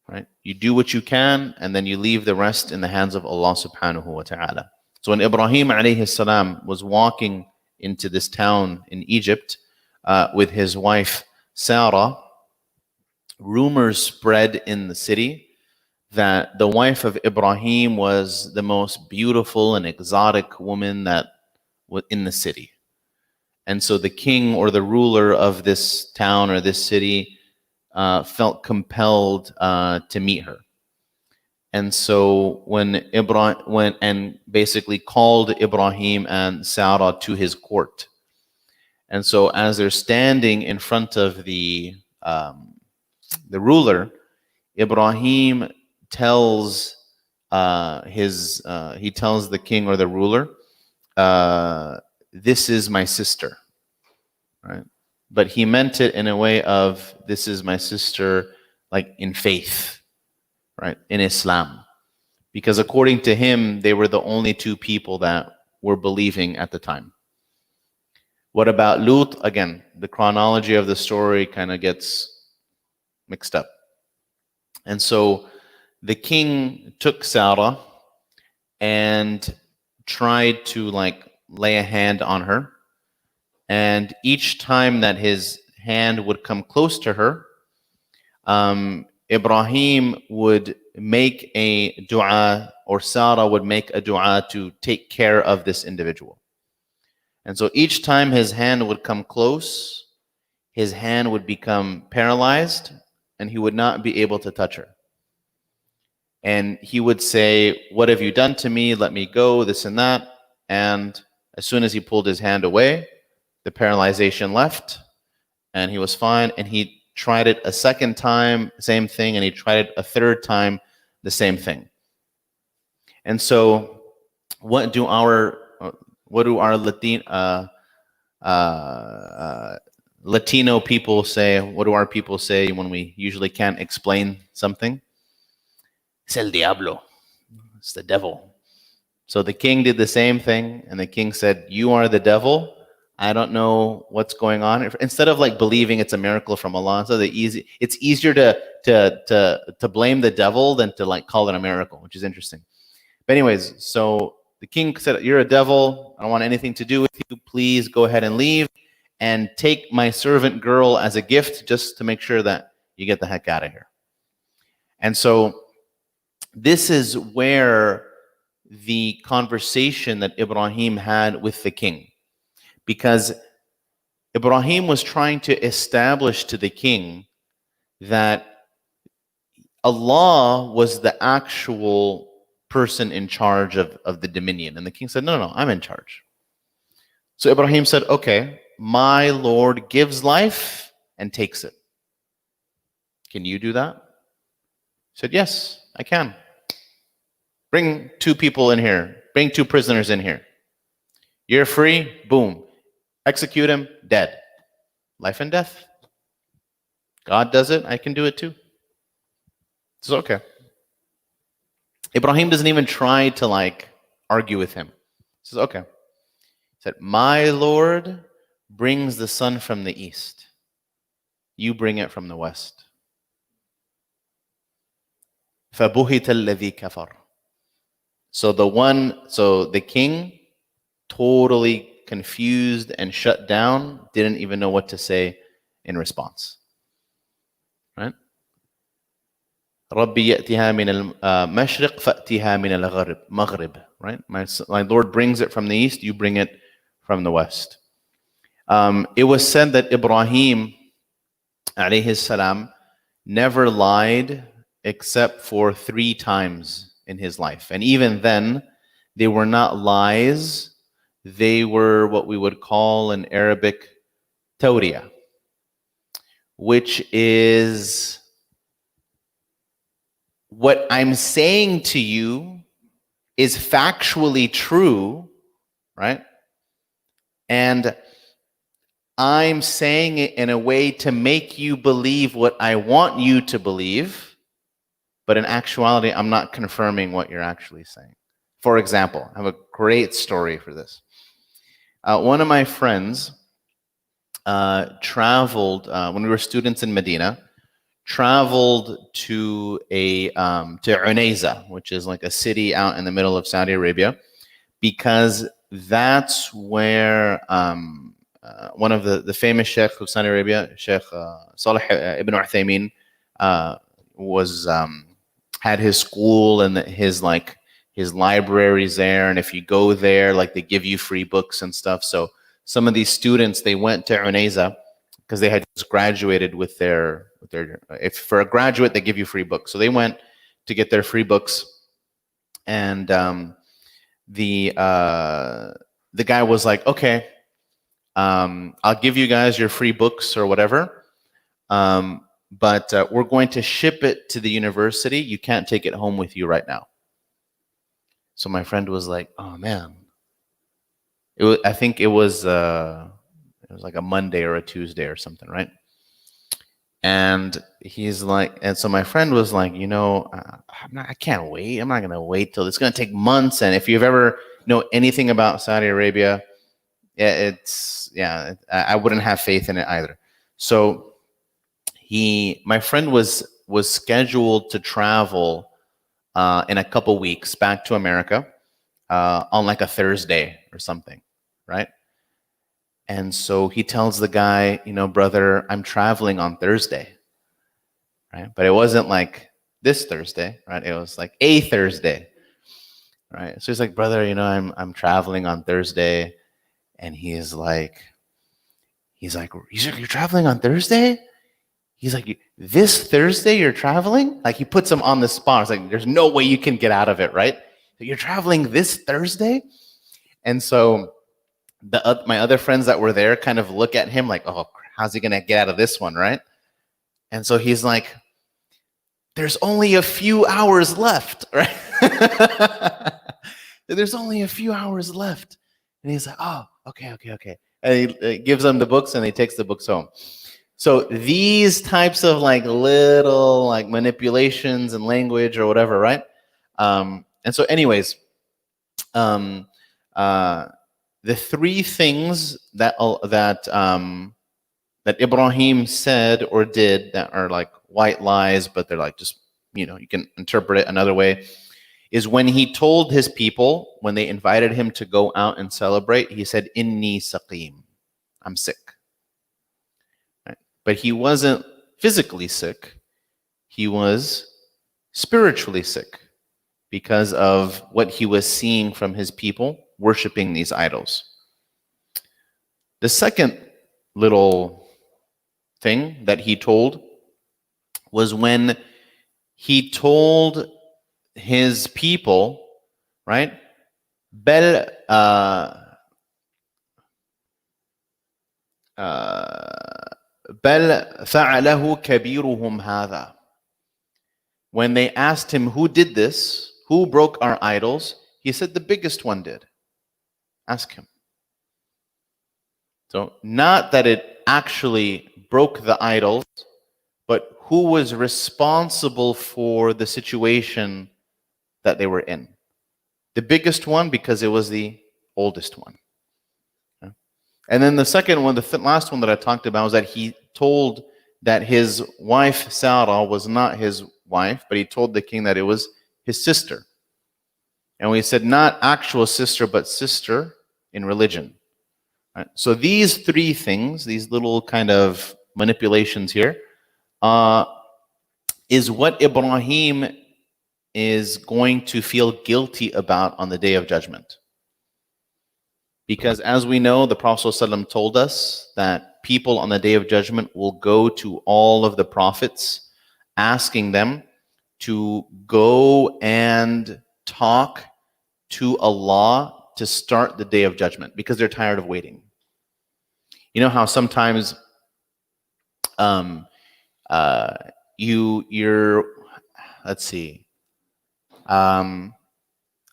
right? You do what you can, and then you leave the rest in the hands of Allah subhanahu wa ta'ala. So when Ibrahim alayhi salam was walking into this town in Egypt with his wife Sarah, rumors spread in the city that the wife of Ibrahim was the most beautiful and exotic woman that was in the city. And so the king or the ruler of this town or this city felt compelled to meet her. And so when Ibrahim went and basically called Ibrahim and Sarah to his court. And so as they're standing in front of the ruler, Ibrahim tells he tells the king or the ruler, this is my sister, right? But he meant it in a way of this is my sister, like in faith, right? In Islam. Because according to him, they were the only two people that were believing at the time. What about Lut? Again, the chronology of the story kind of gets mixed up. And so the king took Sarah and tried to like lay a hand on her. And each time that his hand would come close to her, Ibrahim would make a dua, or Sarah would make a dua to take care of this individual. And so each time his hand would come close, his hand would become paralyzed and he would not be able to touch her. And he would say, what have you done to me? Let me go, this and that. And as soon as he pulled his hand away, the paralyzation left and he was fine. And he tried it a second time, same thing. And he tried it a third time, the same thing. And so what do our Latino people say? What do our people say when we usually can't explain something? Es el diablo. It's the devil. So the king did the same thing, and the king said, you are the devil. I don't know what's going on. Instead of like believing it's a miracle from Allah, so it's easier to blame the devil than to like call it a miracle, which is interesting. But anyways, so the king said, you're a devil. I don't want anything to do with you. Please go ahead and leave and take my servant girl as a gift just to make sure that you get the heck out of here. And so this is where the conversation that Ibrahim had with the king, because Ibrahim was trying to establish to the king that Allah was the actual person in charge of the dominion. And the king said, no, I'm in charge. So Ibrahim said, okay, my Lord gives life and takes it. Can you do that? He said, yes, I can. Bring 2 people in here. Bring 2 prisoners in here. You're free, boom. Execute him, dead. Life and death. God does it, I can do it too. It's okay. Ibrahim doesn't even try to like argue with him. He says, okay. He said, my Lord brings the sun from the east. You bring it from the west. فَبُهِتَ الَّذِي كَفَرَ. So the king, totally confused and shut down, didn't even know what to say in response. Right? ربي يأتيها من المشرق فأتيها من المغرب. Right? My Lord brings it from the east, you bring it from the west. It was said that Ibrahim alayhi salam never lied except for 3 times in his life. And even then, they were not lies. They were what we would call in Arabic tawriya, which is what I'm saying to you is factually true, right? And I'm saying it in a way to make you believe what I want you to believe, but in actuality, I'm not confirming what you're actually saying. For example, I have a great story for this. One of my friends traveled, when we were students in Medina, traveled to Unayza, which is like a city out in the middle of Saudi Arabia, because that's where one of the famous sheikh of Saudi Arabia, Sheikh Salih ibn Uthaymeen, was had his school and his libraries there. And if you go there, like they give you free books and stuff. So some of these students, they went to Unayza because they had just graduated with their. If for a graduate, they give you free books. So they went to get their free books, and the guy was like, okay, I'll give you guys your free books or whatever, but we're going to ship it to the university. You can't take it home with you right now. So my friend was like, oh man. I think it was like a Monday or a Tuesday or something, right? And he's like, and so my friend was like, I can't wait. I'm not going to wait till it's going to take months. And if you've ever know anything about Saudi Arabia, I wouldn't have faith in it either. So my friend was scheduled to travel in a couple weeks back to America on like a Thursday or something, right? And so he tells the guy, brother, I'm traveling on Thursday, right? But it wasn't like this Thursday, right? It was like a Thursday, right? So he's like, brother, I'm traveling on Thursday. And he's like, you're traveling on Thursday? He's like, this Thursday you're traveling? Like he puts him on the spot. It's like, there's no way you can get out of it, right? So you're traveling this Thursday? And so my other friends that were there kind of look at him like, oh, how's he going to get out of this one, right? And so he's like, there's only a few hours left, right? There's only a few hours left. And he's like, oh, okay. And he gives them the books and he takes the books home. So these types of like little like manipulations and language or whatever, right? And so anyways, the 3 things that Ibrahim said or did that are like white lies, but they're like just, you can interpret it another way, is when he told his people, when they invited him to go out and celebrate, he said, Inni saqim, I'm sick. Right? But he wasn't physically sick. He was spiritually sick because of what he was seeing from his people worshiping these idols. The second little thing that he told was when he told his people, right? بل فعله كبيرهم هذا. When they asked him, who did this? Who broke our idols? He said, the biggest one did. Ask him. So not that it actually broke the idols, but who was responsible for the situation that they were in. The biggest one because it was the oldest one. Okay? And then the second one, the last one that I talked about was that he told that his wife Sarah was not his wife, but he told the king that it was his sister. And we said not actual sister, but sister in religion. Right? So these 3 things, these little kind of manipulations here, is what Ibrahim is going to feel guilty about on the Day of Judgment. Because as we know, the Prophet ﷺ told us that people on the Day of Judgment will go to all of the prophets, asking them to go and talk to Allah to start the Day of Judgment, because they're tired of waiting. You know how sometimes you're let's see,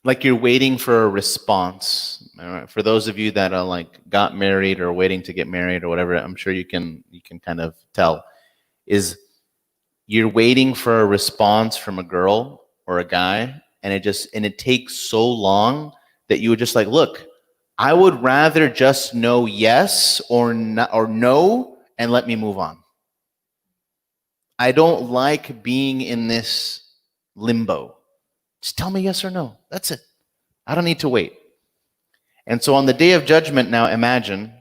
like you're waiting for a response. For those of you that are like got married or waiting to get married or whatever, I'm sure you can kind of tell, is you're waiting for a response from a girl or a guy, and it takes so long that you would just like, look, I would rather just know yes or no and let me move on. I don't like being in this limbo. Just tell me yes or no. That's it. I don't need to wait. And so on the Day of Judgment, now imagine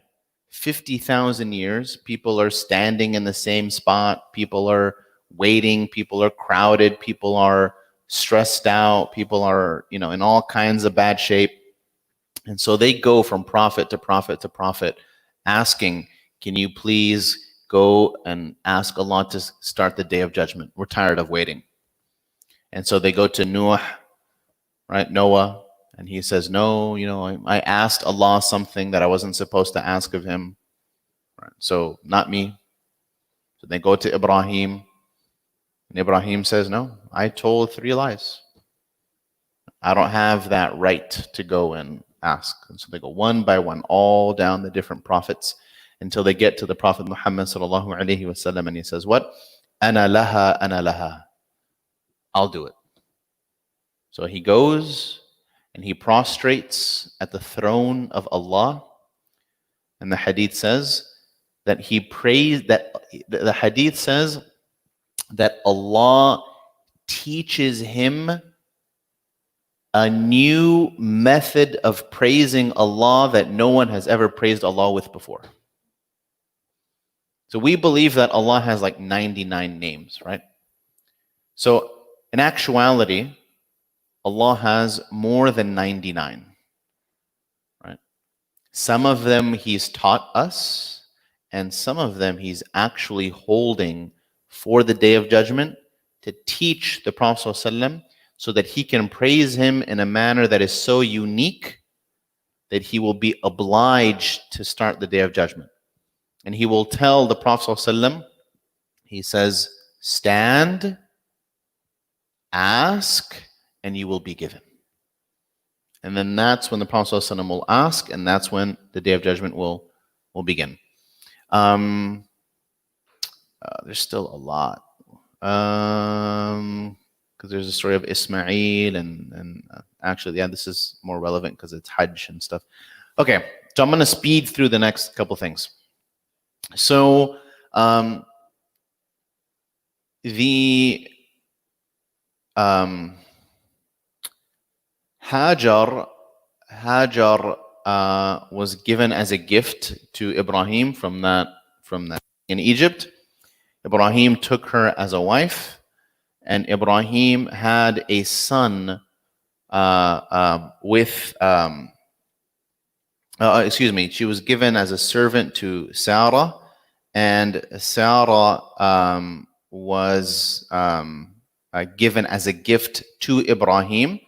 50,000 years, people are standing in the same spot, people are waiting, people are crowded, people are stressed out, people are, in all kinds of bad shape. And so they go from prophet to prophet to prophet, asking, can you please go and ask Allah to start the Day of Judgment? We're tired of waiting. And so they go to Noah, right? Noah, and he says, no, I asked Allah something that I wasn't supposed to ask of him. Right? So not me. So they go to Ibrahim, and Ibrahim says, no, I told 3 lies. I don't have that right to go and ask. And so they go one by one, all down the different prophets, until they get to the Prophet Muhammad sallallahu alaihi wasallam, and he says, what? Ana laha. I'll do it. So he goes and he prostrates at the throne of Allah. And the hadith says that he prays, that the hadith says that Allah teaches him a new method of praising Allah that no one has ever praised Allah with before. So we believe that Allah has like 99 names, right? So in actuality, Allah has more than 99, right? Some of them He's taught us, and some of them He's actually holding for the Day of Judgment to teach the Prophet ﷺ, so that he can praise him in a manner that is so unique that he will be obliged to start the Day of Judgment. And he will tell the Prophet ﷺ, he says, stand, ask, and you will be given. And then that's when the Prophet ﷺ will ask, and that's when the Day of Judgment will begin. There's still a lot. Because there's a story of Ismail, and actually, this is more relevant because it's Hajj and stuff. Okay, so I'm going to speed through the next couple things. So the Hajar was given as a gift to Ibrahim from that in Egypt. Ibrahim took her as a wife. And Ibrahim had a son she was given as a servant to Sarah, and Sarah was given as a gift to Ibrahim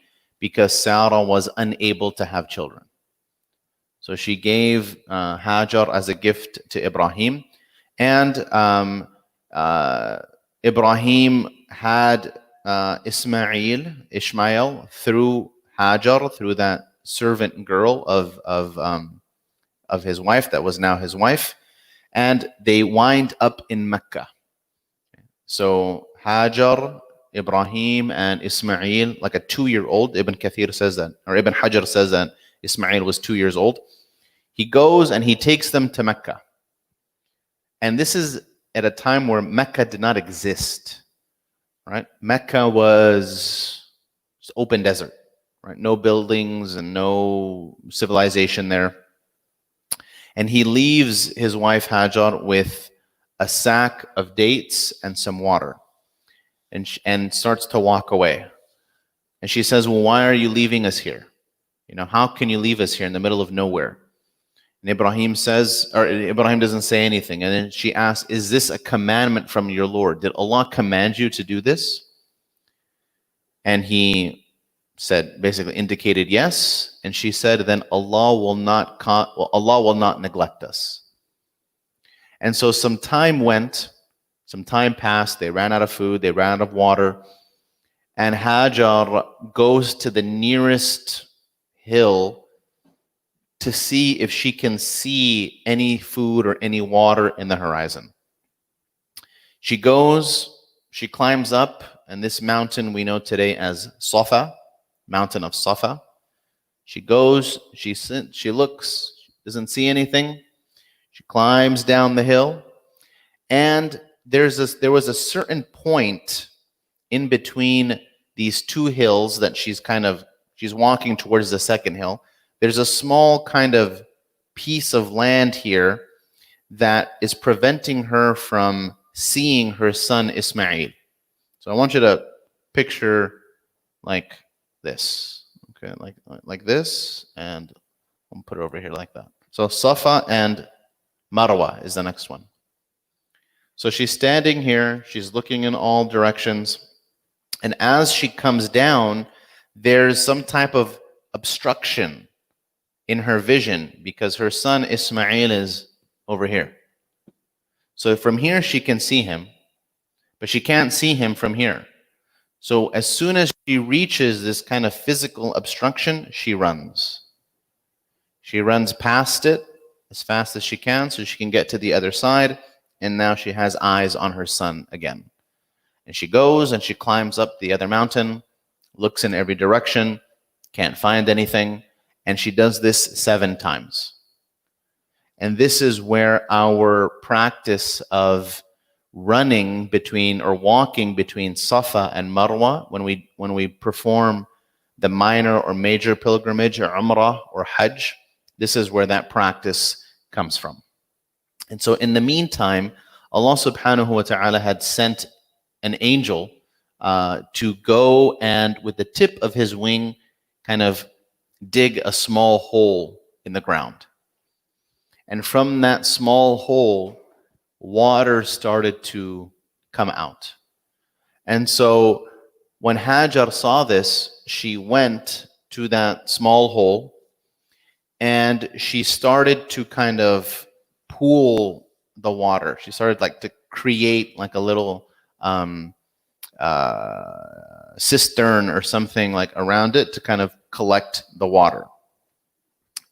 because Sarah was unable to have children. So she gave Hajar as a gift to Ibrahim, and Ibrahim had Ishmael through Hajar, through that servant girl of his wife that was now his wife, and they wind up in Mecca. So Hajar, Ibrahim, and Ismail, like a 2-year-old. Ibn Kathir says that, or Ibn Hajar says that Ismail was 2 years old. He goes and he takes them to Mecca. And this is at a time where Mecca did not exist, right? Mecca was just open desert, right? No buildings and no civilization there. And he leaves his wife Hajar with a sack of dates and some water. and starts to walk away. And she says, well, why are you leaving us here? How can you leave us here in the middle of nowhere? And Ibrahim doesn't say anything. And then she asks, is this a commandment from your Lord? Did Allah command you to do this? And he said, basically indicated yes. And she said, then Allah will not neglect us. And so some time passed, they ran out of food, they ran out of water. And Hajar goes to the nearest hill to see if she can see any food or any water in the horizon. She goes, she climbs up, and this mountain we know today as Safa, mountain of Safa. She goes, she looks, doesn't see anything. She climbs down the hill, and there was a certain point in between these two hills that she's walking towards the second hill. There's a small kind of piece of land here that is preventing her from seeing her son Ismail. So I want you to picture like this, okay, like this, and I'll put it over here like that. So Safa and Marwa is the next one. So she's standing here, she's looking in all directions, and as she comes down, there's some type of obstruction in her vision because her son Ismail is over here. So from here she can see him, but she can't see him from here. So as soon as she reaches this kind of physical obstruction, she runs. She runs past it as fast as she can so she can get to the other side, and now she has eyes on her son again. And she goes and she climbs up the other mountain, looks in every direction, can't find anything, and she does this 7 times. And this is where our practice of running between or walking between Safa and Marwa, when we perform the minor or major pilgrimage or Umrah or Hajj, this is where that practice comes from. And so in the meantime, Allah subhanahu wa ta'ala had sent an angel to go and with the tip of his wing kind of dig a small hole in the ground. And from that small hole, water started to come out. And so when Hajar saw this, she went to that small hole and she started to kind of pool the water. She started to create like a little cistern or something like around it to kind of collect the water.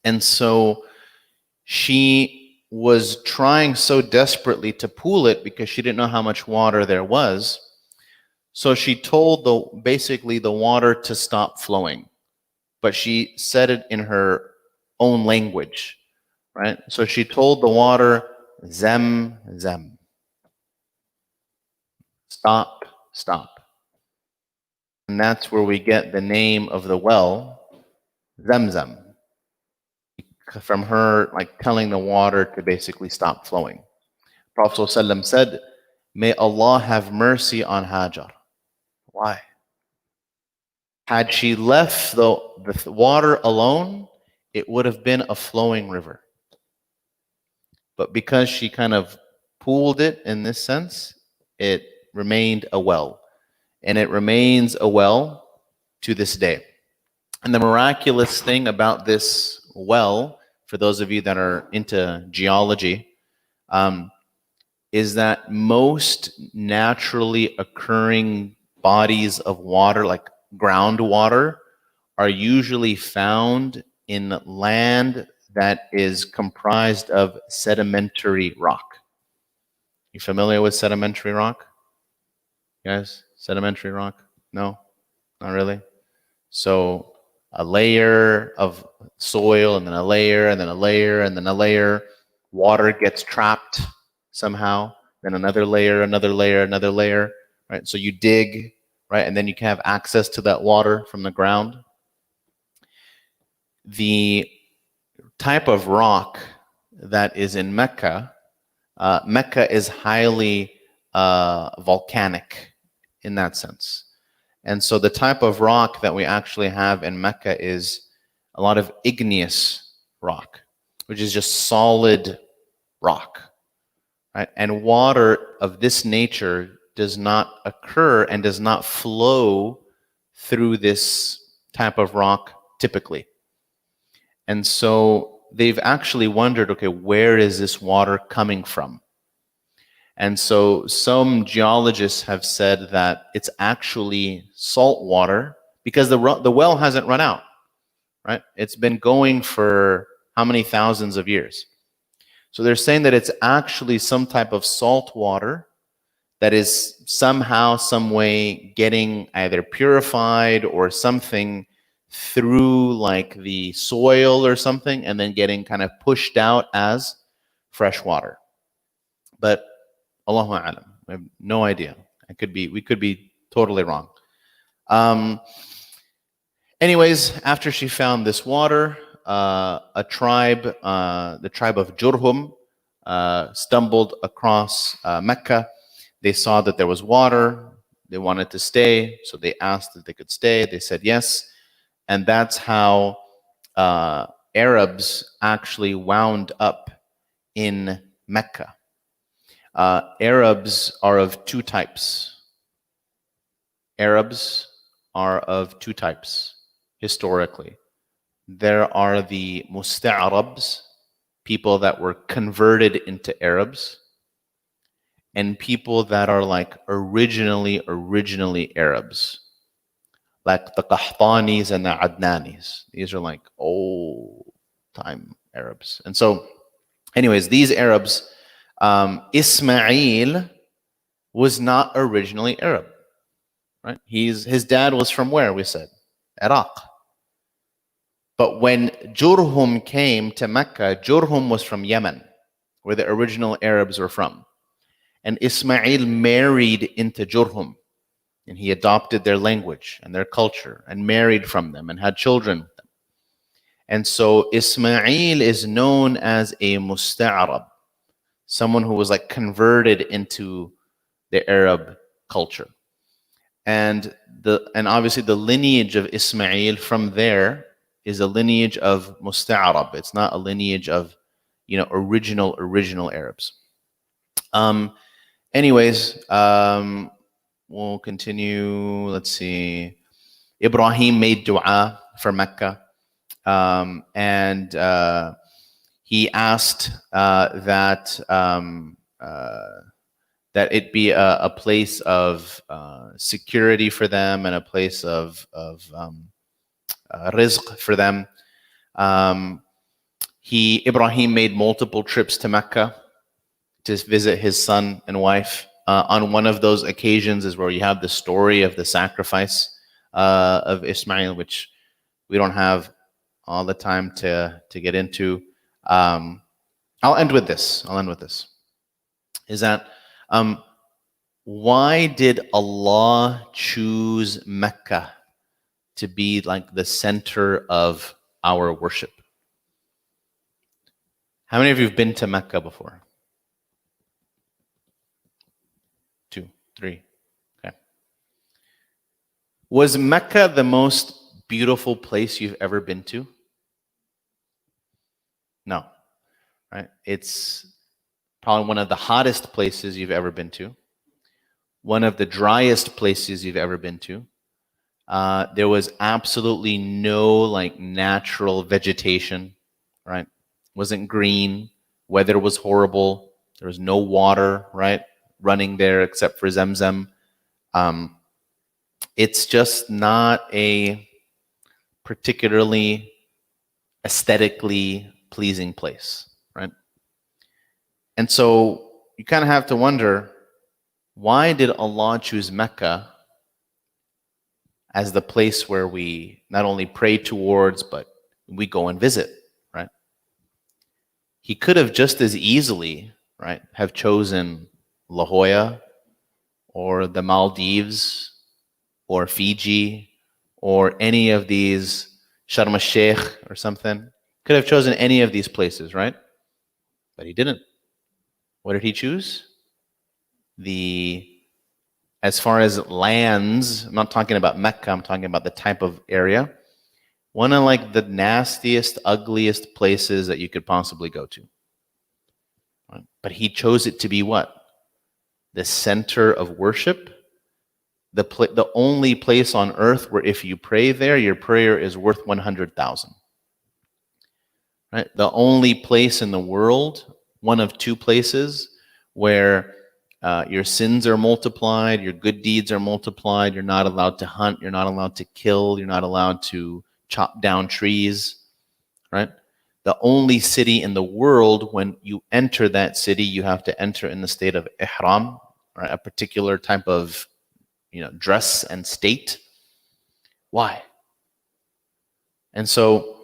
And so she was trying so desperately to pool it because she didn't know how much water there was. So she told basically the water to stop flowing, but she said it in her own language, right? So she told the water, Zem, Zem. Stop, stop. And that's where we get the name of the well, Zamzam, from her telling the water to basically stop flowing. Prophet ﷺ said, may Allah have mercy on Hajar. Why? Had she left the water alone, it would have been a flowing river. But because she kind of pooled it in this sense, it remained a well. And it remains a well to this day. And the miraculous thing about this well, for those of you that are into geology, is that most naturally occurring bodies of water, like groundwater, are usually found in land that is comprised of sedimentary rock. You familiar with sedimentary rock? Guys, sedimentary rock? No, not really. So a layer of soil, and then a layer, and then a layer, and then a layer. Water gets trapped somehow. Then another layer, another layer, another layer. Right. So you dig, right, and then you can have access to that water from the ground. The type of rock that is in Mecca, Mecca is highly volcanic. in that sense. And so the type of rock that we actually have in Mecca is a lot of igneous rock, which is just solid rock, right? And water of this nature does not occur and does not flow through this type of rock typically. And so they've actually wondered, okay, where is this water coming from? And so some geologists have said that it's actually salt water because the well hasn't run out, right? It's been going for how many thousands of years? So they're saying that it's actually some type of salt water that is somehow, some way getting either purified or something through like the soil or something, and then getting kind of pushed out as fresh water. But Allahu a'lam, I have no idea. We could be totally wrong. Anyways, after she found this water, a tribe, the tribe of Jurhum, stumbled across Mecca. They saw that there was water. They wanted to stay, so they asked if they could stay. They said yes, and that's how Arabs actually wound up in Mecca. Arabs are of two types. Arabs are of two types historically. There are the Musta'arabs, people that were converted into Arabs, and people that are like originally Arabs, like the Qahtanis and the Adnanis. These are like old time Arabs. And so, anyways, these Arabs, Ismail was not originally Arab, right? His dad was from where, we said? Iraq. But when Jurhum came to Mecca, Jurhum was from Yemen, where the original Arabs were from. And Ismail married into Jurhum, and he adopted their language and their culture and married from them and had children with them. And so Ismail is known as a Musta'arab, someone who was like converted into the Arab culture. And obviously the lineage of Ismail from there is a lineage of Musta'arab. It's not a lineage of, original Arabs. Anyways, we'll continue. Let's see. Ibrahim made dua for Mecca, and he asked that it be a place of security for them and a place of rizq for them. Ibrahim made multiple trips to Mecca to visit his son and wife. On one of those occasions is where you have the story of the sacrifice of Ismail, which we don't have all the time to get into. I'll end with this. Is that why did Allah choose Mecca to be like the center of our worship? How many of you have been to Mecca before? 2, 3. Okay. Was Mecca the most beautiful place you've ever been to? No. Right? It's probably one of the hottest places you've ever been to. One of the driest places you've ever been to. There was absolutely no like natural vegetation, right? Wasn't green. Weather was horrible. There was no water, right, running there except for Zamzam. It's just not a particularly aesthetically pleasing place, right? And so you kind of have to wonder, why did Allah choose Mecca as the place where we not only pray towards, but we go and visit, right? He could have just as easily, right, have chosen La Jolla or the Maldives or Fiji or any of these, Sharm el-Sheikh or something. Could have chosen any of these places, right? But he didn't. What did he choose? The as far as lands, I'm not talking about Mecca, I'm talking about the type of area. One of like the nastiest, ugliest places that you could possibly go to. Right? But he chose it to be what? The center of worship. The only place on earth where if you pray there, your prayer is worth 100,000. Right? The only place in the world, one of two places, where your sins are multiplied, your good deeds are multiplied, you're not allowed to hunt, you're not allowed to kill, you're not allowed to chop down trees, right? The only city in the world, when you enter that city, you have to enter in the state of ihram, right? A particular type of dress and state. Why? And so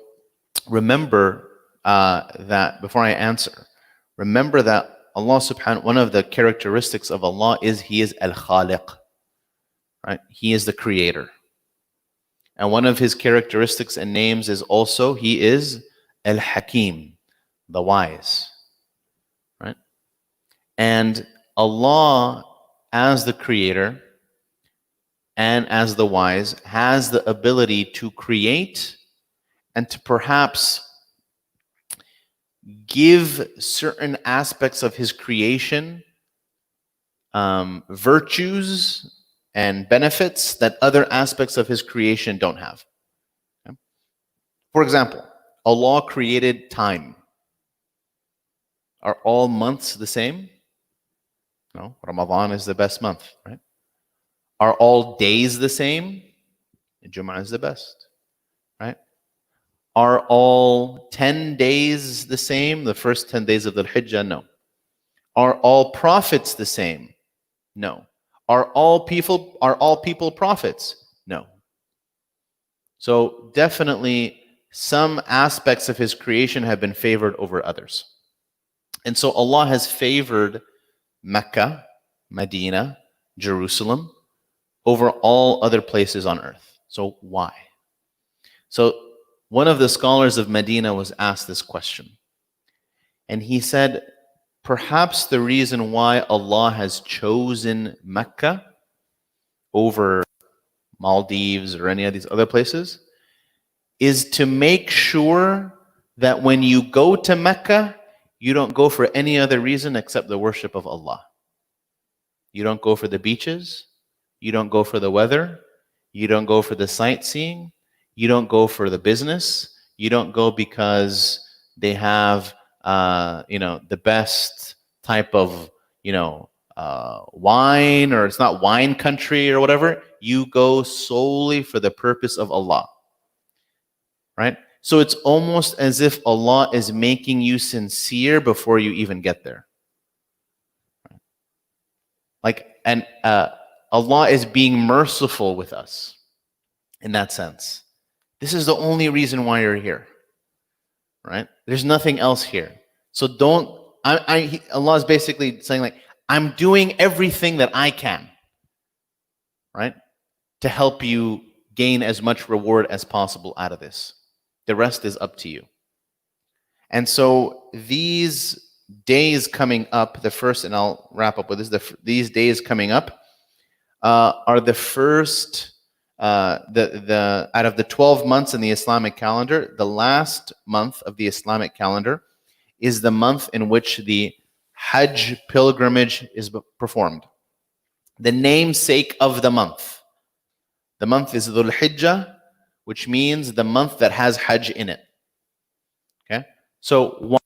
remember that before I answer, remember that Allah subhanahu, one of the characteristics of Allah is He is Al-Khaliq, right? He is the creator. And one of His characteristics and names is also He is Al-Hakim, the wise, right? And Allah, as the creator and as the wise, has the ability to create and to perhaps give certain aspects of His creation virtues and benefits that other aspects of His creation don't have. Okay? For example, Allah created time. Are all months the same? No, Ramadan is the best month, right? Are all days the same? Jum'ah is the best, right? Are all 10 days the same? The first 10 days of the Hijjah? No. Are all prophets the same? No. Are all people prophets? No. So definitely some aspects of His creation have been favored over others. And so Allah has favored Mecca, Medina, Jerusalem over all other places on earth. So why? So one of the scholars of Medina was asked this question. And he said, perhaps the reason why Allah has chosen Mecca over Maldives or any of these other places is to make sure that when you go to Mecca, you don't go for any other reason except the worship of Allah. You don't go for the beaches. You don't go for the weather. You don't go for the sightseeing. You don't go for the business. You don't go because they have, the best type of, wine, or it's not wine country or whatever. You go solely for the purpose of Allah. Right? So it's almost as if Allah is making you sincere before you even get there. And Allah is being merciful with us in that sense. This is the only reason why you're here, right? There's nothing else here. So Allah is basically saying like, I'm doing everything that I can, right? To help you gain as much reward as possible out of this. The rest is up to you. And so these days coming up, the first, and I'll wrap up with this, these days coming up are the first, out of the 12 months in the Islamic calendar, the last month of the Islamic calendar is the month in which the Hajj pilgrimage is performed. The namesake of the month. The month is Dhul Hijjah, which means the month that has Hajj in it. Okay? So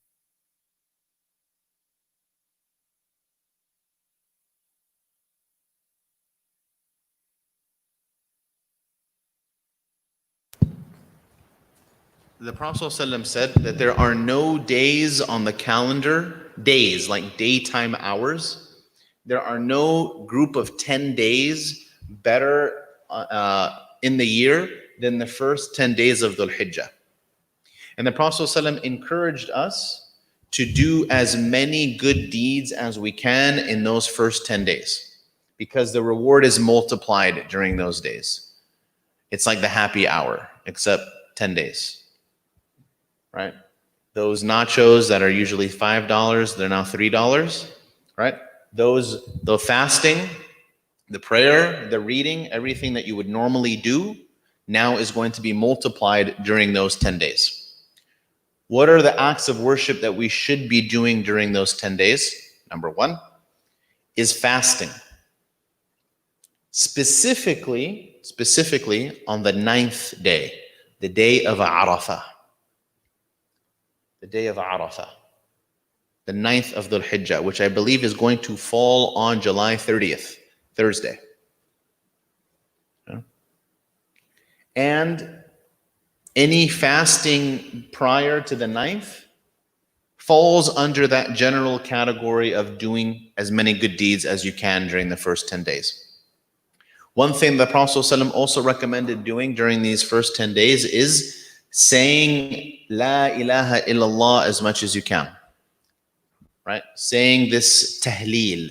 the Prophet ﷺ said that there are no days on the calendar, days like daytime hours. There are no group of 10 days better in the year than the first 10 days of Dhul Hijjah. And the Prophet ﷺ encouraged us to do as many good deeds as we can in those first 10 days, because the reward is multiplied during those days. It's like the happy hour, except 10 days, right? Those nachos that are usually $5, they're now $3, right? The fasting,
The prayer, the reading, everything that you would normally do now is going to be multiplied during those 10 days. What are the acts of worship that we should be doing during those 10 days? Number one is fasting. Specifically on the 9th day, the day of Arafah. The day of Arafah. The 9th of Dhul Hijjah, which I believe is going to fall on July 30th, Thursday. And any fasting prior to the 9th falls under that general category of doing as many good deeds as you can during the first 10 days. One thing the Prophet ﷺ also recommended doing during these first 10 days is saying La ilaha illallah as much as you can. Right? Saying this tahleel.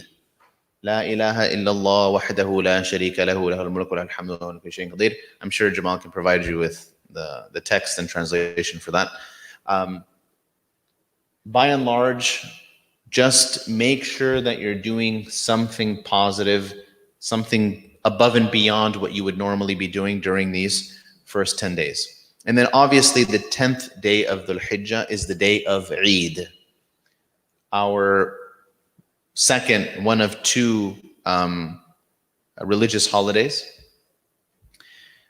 La ilaha illallah wahdahu la sharika lahu lahul mulku wa lahul hamdu wa huwa ala kulli shay'in qadir. I'm sure Jameel can provide you with the text and translation for that. By and large, just make sure that you're doing something positive, something above and beyond what you would normally be doing during these first 10 days. And then obviously the 10th day of Dhul Hijjah is the day of Eid, our second one of two religious holidays.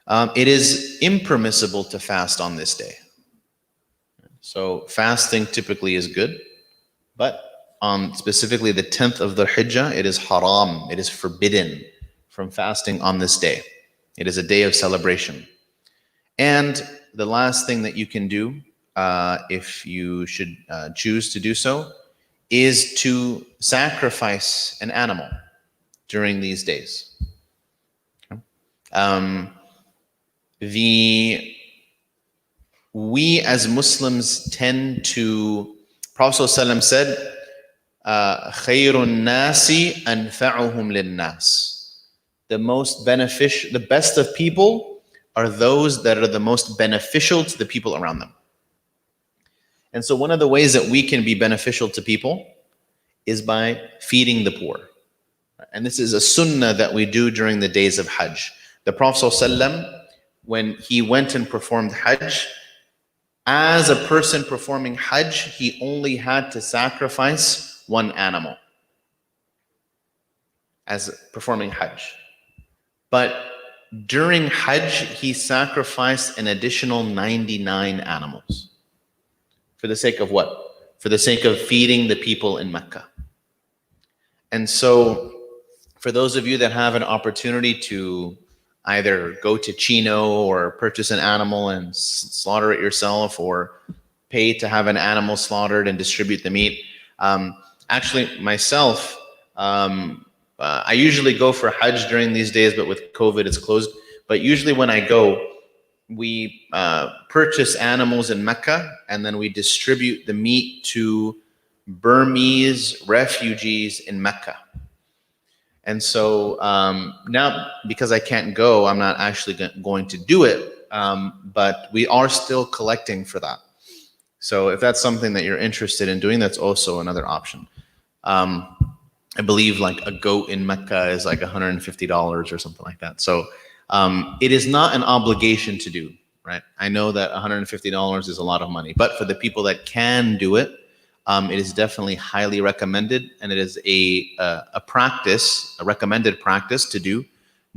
It is impermissible to fast on this day. So fasting typically is good, but on specifically the 10th of Dhul Hijjah, it is haram, it is forbidden from fasting on this day. It is a day of celebration. And the last thing that you can do, if you should choose to do so, is to sacrifice an animal during these days. We as Muslims tend to, Prophet ﷺ said, خَيْرُ النَّاسِ أَنْفَعُهُمْ لِلنَّاسِ. The most beneficial, the best of people are those that are the most beneficial to the people around them. And so one of the ways that we can be beneficial to people is by feeding the poor. And this is a sunnah that we do during the days of Hajj. The Prophet ﷺ, when he went and performed Hajj, as a person performing Hajj, he only had to sacrifice one animal as performing Hajj. But during Hajj, he sacrificed an additional 99 animals. For the sake of what? For the sake of feeding the people in Mecca. And so, for those of you that have an opportunity to either go to Chino or purchase an animal and slaughter it yourself, or pay to have an animal slaughtered and distribute the meat. Actually, myself, I usually go for Hajj during these days, but with COVID, it's closed. But usually when I go, we purchase animals in Mecca, and then we distribute the meat to Burmese refugees in Mecca. And so now, because I can't go, I'm not actually going to do it, but we are still collecting for that. So if that's something that you're interested in doing, that's also another option. I believe like a goat in Mecca is like $150 or something like that. So it is not an obligation to do, right? I know that $150 is a lot of money, but for the people that can do it, it is definitely highly recommended, and it is a practice, a recommended practice to do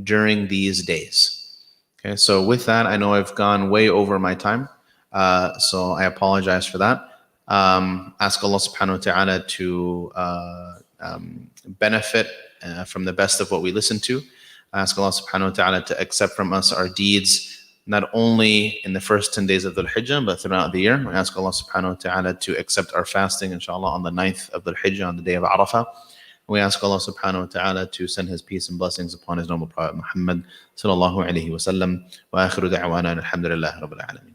during these days. Okay, so with that, I know I've gone way over my time, so I apologize for that. Ask Allah subhanahu wa ta'ala to benefit from the best of what we listen to. Ask Allah subhanahu wa ta'ala to accept from us our deeds, not only in the first 10 days of Dhul Hijjah, but throughout the year. We ask Allah subhanahu wa ta'ala to accept our fasting, inshallah, on the 9th of Dhul Hijjah, on the day of Arafah. We ask Allah subhanahu wa ta'ala to send His peace and blessings upon His noble Prophet Muhammad sallallahu alayhi wa sallam. Wa akhiru da'wana alhamdulillah rabbil alameen.